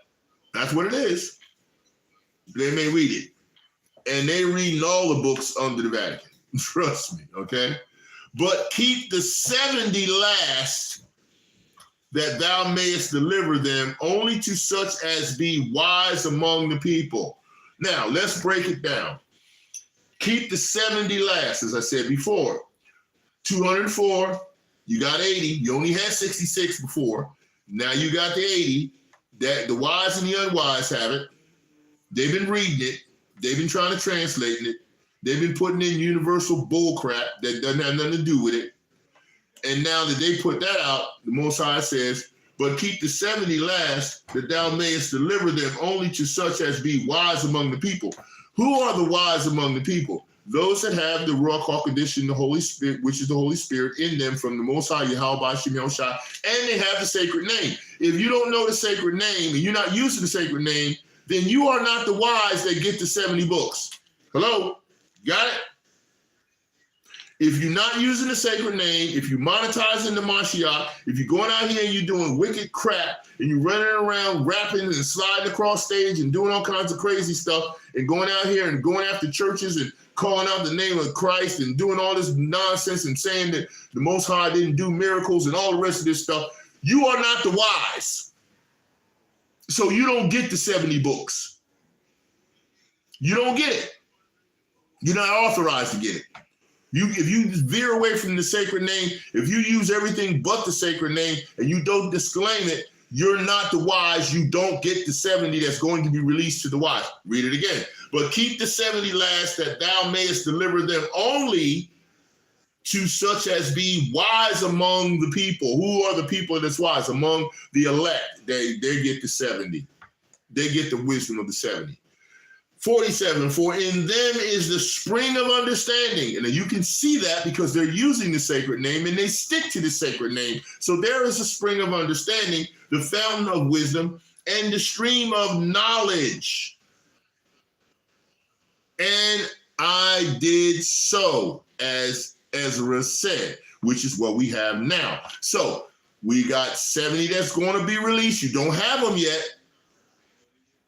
[SPEAKER 1] That's what it is. They may read it. And they reading all the books under the Vatican. Trust me, okay? But keep the 70 last, that thou mayest deliver them only to such as be wise among the people. Now, let's break it down. Keep the 70 last, as I said before. 204, you got 80. You only had 66 before. Now you got the 80. That the wise and the unwise have it. They've been reading it. They've been trying to translate it. They've been putting in universal bull crap that doesn't have nothing to do with it. And now that they put that out, the Most High says, but keep the 70 last, that thou mayest deliver them only to such as be wise among the people. Who are the wise among the people? Those that have the Ruach HaKodesh, the Holy Spirit, which is the Holy Spirit in them from the Most High, YAHAWAH'S, and they have the sacred name. If you don't know the sacred name and you're not used to the sacred name, then you are not the wise that get the 70 books. Hello? Got it? If you're not using the sacred name, if you're monetizing the Mashiach, if you're going out here and you're doing wicked crap and you're running around rapping and sliding across stage and doing all kinds of crazy stuff and going out here and going after churches and calling out the name of Christ and doing all this nonsense and saying that the Most High didn't do miracles and all the rest of this stuff, you are not the wise. So you don't get the 70 books. You don't get it. You're not authorized to get it. If you veer away from the sacred name, if you use everything but the sacred name and you don't disclaim it, you're not the wise. You don't get the 70 that's going to be released to the wise. Read it again. But keep the 70 last, that thou mayest deliver them only to such as be wise among the people. Who are the people that's wise? Among the elect. They get the 70. They get the wisdom of the 70. 47, for in them is the spring of understanding. And you can see that because they're using the sacred name and they stick to the sacred name. So there is a spring of understanding, the fountain of wisdom, and the stream of knowledge. And I did so, as Ezra said, which is what we have now. So we got 70 that's going to be released. You don't have them yet.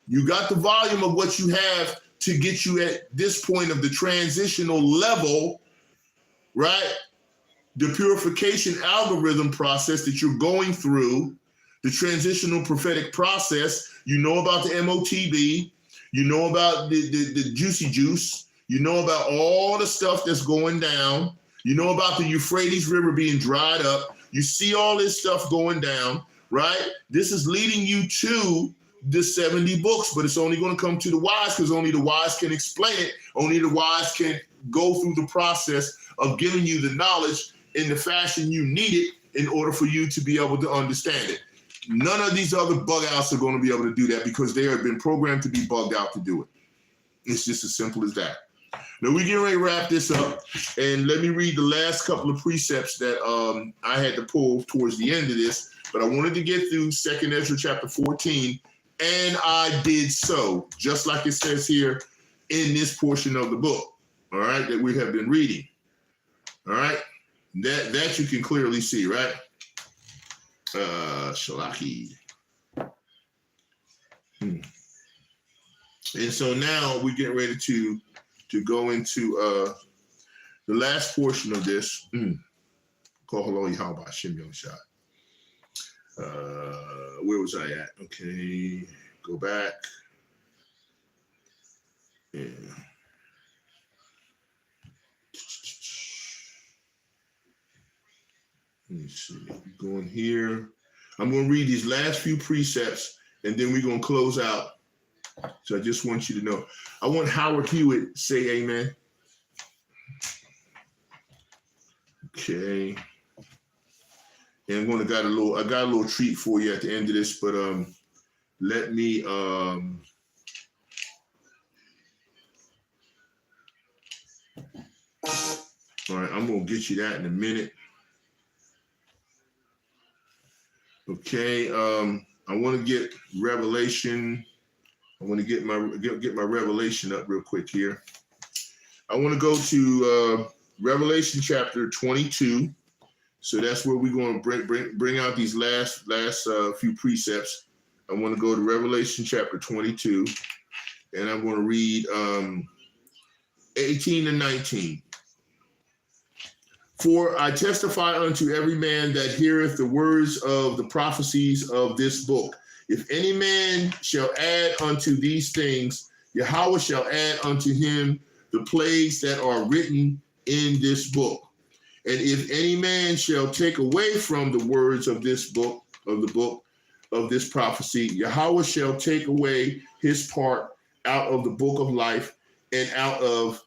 [SPEAKER 1] You got the volume of what you have to get you at this point of the transitional level, right? The purification algorithm process that you're going through, the transitional prophetic process. You know about the MOTB. You know about the juicy juice. You know about all the stuff that's going down. You know about the Euphrates River being dried up. You see all this stuff going down, right? This is leading you to the 70 books, but it's only going to come to the wise because only the wise can explain it. Only the wise can go through the process of giving you the knowledge in the fashion you need it in order for you to be able to understand it. None of these other bug outs are going to be able to do that because they have been programmed to be bugged out to do it. It's just as simple as that. Now we're getting ready to wrap this up, and let me read the last couple of precepts that I had to pull towards the end of this, but I wanted to get through 2nd Ezra chapter 14. And I did so, just like it says here in this portion of the book, all right, that we have been reading, all right? That you can clearly see, right? Shalaki. And so now we're getting ready to go into the last portion of this. Call hello, YAHAWAH'S, shot. Where was I at? Okay, go back. Yeah. Let me see. Going here. I'm going to read these last few precepts, and then we're going to close out. So I just want you to know. I want Howard Hewitt to say amen. Okay. And I got a little treat for you at the end of this, but let me all right, I'm gonna get you that in a minute. Okay, I want to get Revelation. I want to get my Revelation up real quick here. I want to go to Revelation chapter 22. So that's where we're going to bring out these last few precepts. I want to go to Revelation chapter 22, and I'm going to read 18 and 19. For I testify unto every man that heareth the words of the prophecies of this book. If any man shall add unto these things, Yahweh shall add unto him the plagues that are written in this book. And if any man shall take away from the words of this book, of this prophecy, Yahweh shall take away his part out of the book of life and out of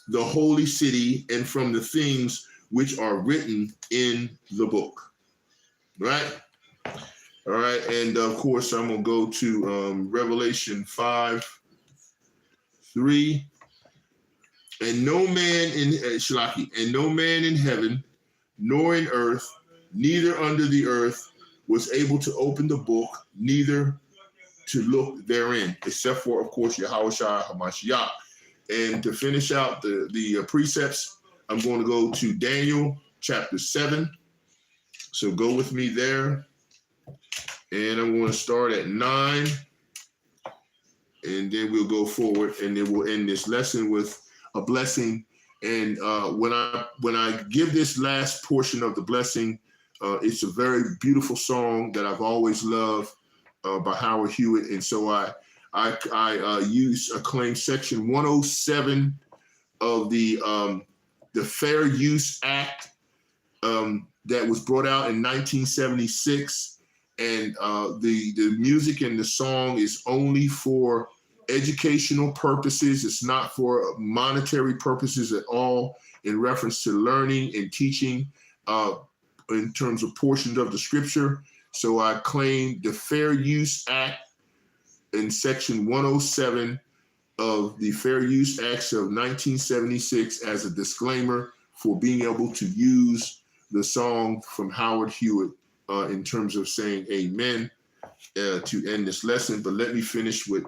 [SPEAKER 1] the holy city and from the things which are written in the book. Right? All right. And of course, I'm going to go to Revelation 5:3. And no man in heaven, nor in earth, neither under the earth, was able to open the book, neither to look therein, except for, of course, Yahawashi Hamashiach. And to finish out the precepts, I'm going to go to Daniel chapter 7. So go with me there. And I'm going to start at 9. And then we'll go forward, and then we'll end this lesson with a blessing. And when I give this last portion of the blessing, it's a very beautiful song that I've always loved by Howard Hewitt. And so I claim section 107 of the Fair Use Act that was brought out in 1976. And the music and the song is only for educational purposes. It's not for monetary purposes at all, in reference to learning and teaching in terms of portions of the scripture. So I claim the Fair Use Act in section 107 of the Fair Use Acts of 1976 as a disclaimer for being able to use the song from Howard Hewitt in terms of saying amen to end this lesson. But let me finish with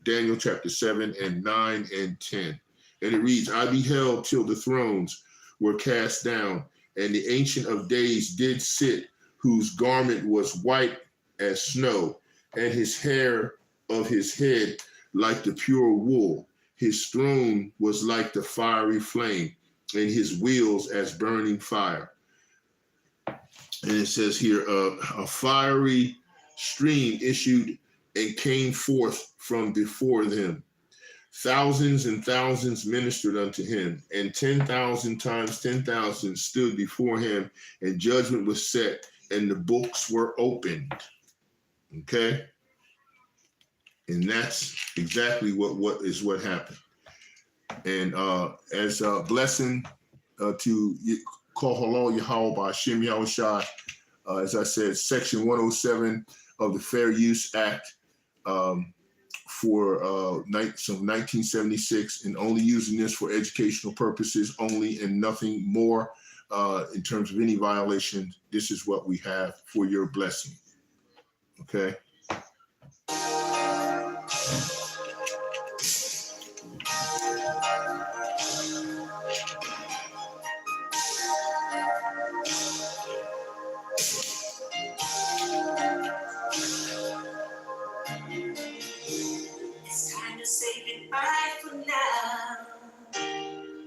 [SPEAKER 1] Daniel chapter 7 and 9 and 10. And it reads, I beheld till the thrones were cast down, and the Ancient of Days did sit, whose garment was white as snow, and his hair of his head like the pure wool. His throne was like the fiery flame, and his wheels as burning fire. And it says here, a fiery stream issued and came forth from before them. Thousands and thousands ministered unto him, and 10,000 times 10,000 stood before him, and judgment was set, and the books were opened. Okay? And that's exactly what happened. And as a blessing to call Halal Yahweh by Hashem Yahushai, as I said, section 107 of the Fair Use Act for 1976, and only using this for educational purposes only and nothing more in terms of any violation. This is what we have for your blessing. Okay.
[SPEAKER 2] It's time to say goodbye for now.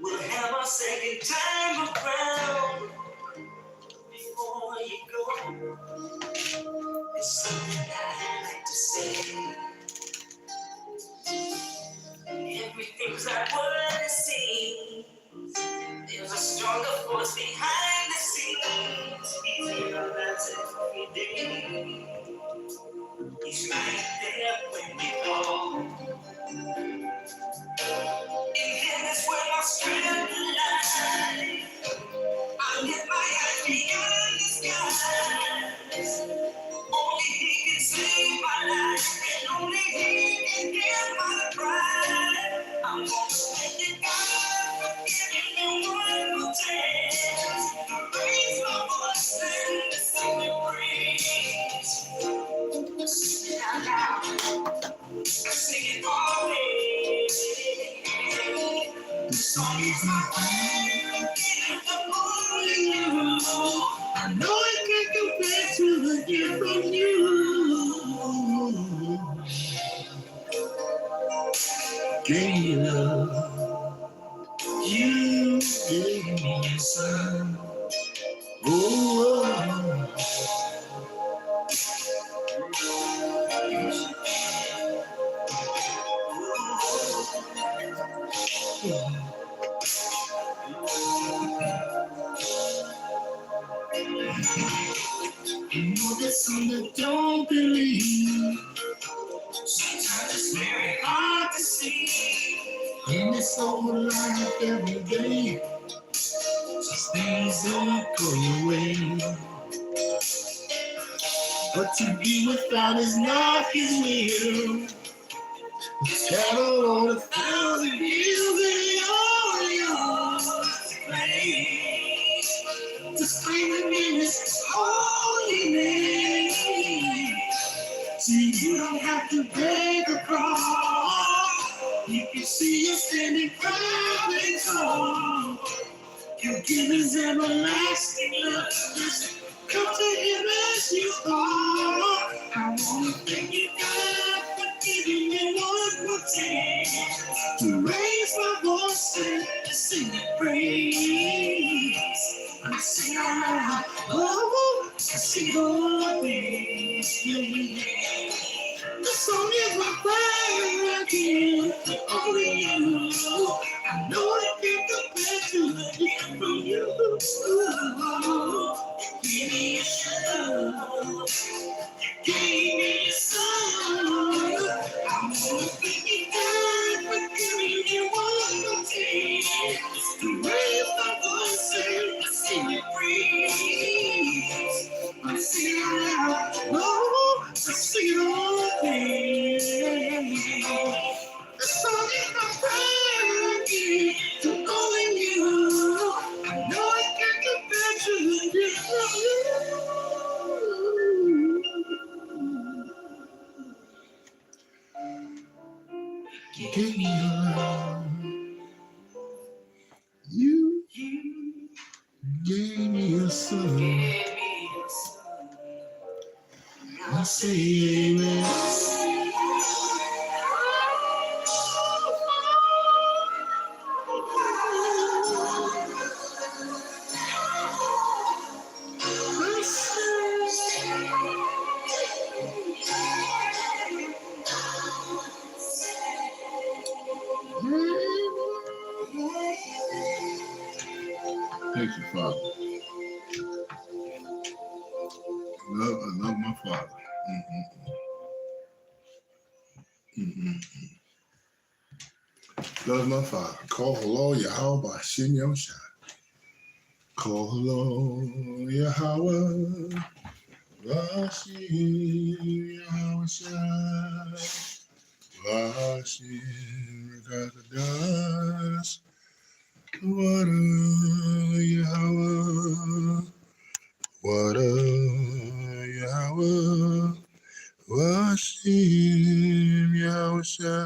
[SPEAKER 2] We'll have our second time around. Before you go, there's something I'd like to say. Everything's not what it seems. There's a stronger force behind the scenes. He's here on that every day. He's right there when we fall. In him is where my strength lies. I'm in thank you, God, for giving me one more chance. Raise my voice and sing your praise. Sing it out loud. Sing it for me. This song is my prayer. Only you. I know I can't compare to the gift from you. Gave me love. You gave me your son. Oh, you know there's some that don't believe. Sometimes it's very hard to see. In this old life every day, just things don't go your way. But to be without is not his will. Cattle on 1,000 hills and all yours to claim. To scream in his holy name. See, you don't have to beg or crawl. You can see you standing proud and tall. You give his everlasting love. Just come to him as you are. I wanna thank you, God, for giving me one more chance to raise my voice and sing your praise. I sing out loud, oh, I sing all this. This song is my prayer again, only you. I know I can't compare to the gift from you. Give me a show. Gave me a song. I'm gonna thank you, God, for giving me one more chance to raise my voice and sing your praise. I sing it out loud, oh, I sing it all day. The song is my prayer again to only you. I know I can't compare to the gift from you. Give me your love. You gave me your son. I say amen. Thank you, Father. I love my Father. Love my Father. Call hello, YAHAWAH'S. Call hello, YAHAWAH'S. What a Yahweh, what a Yahweh, Washim Yahweh.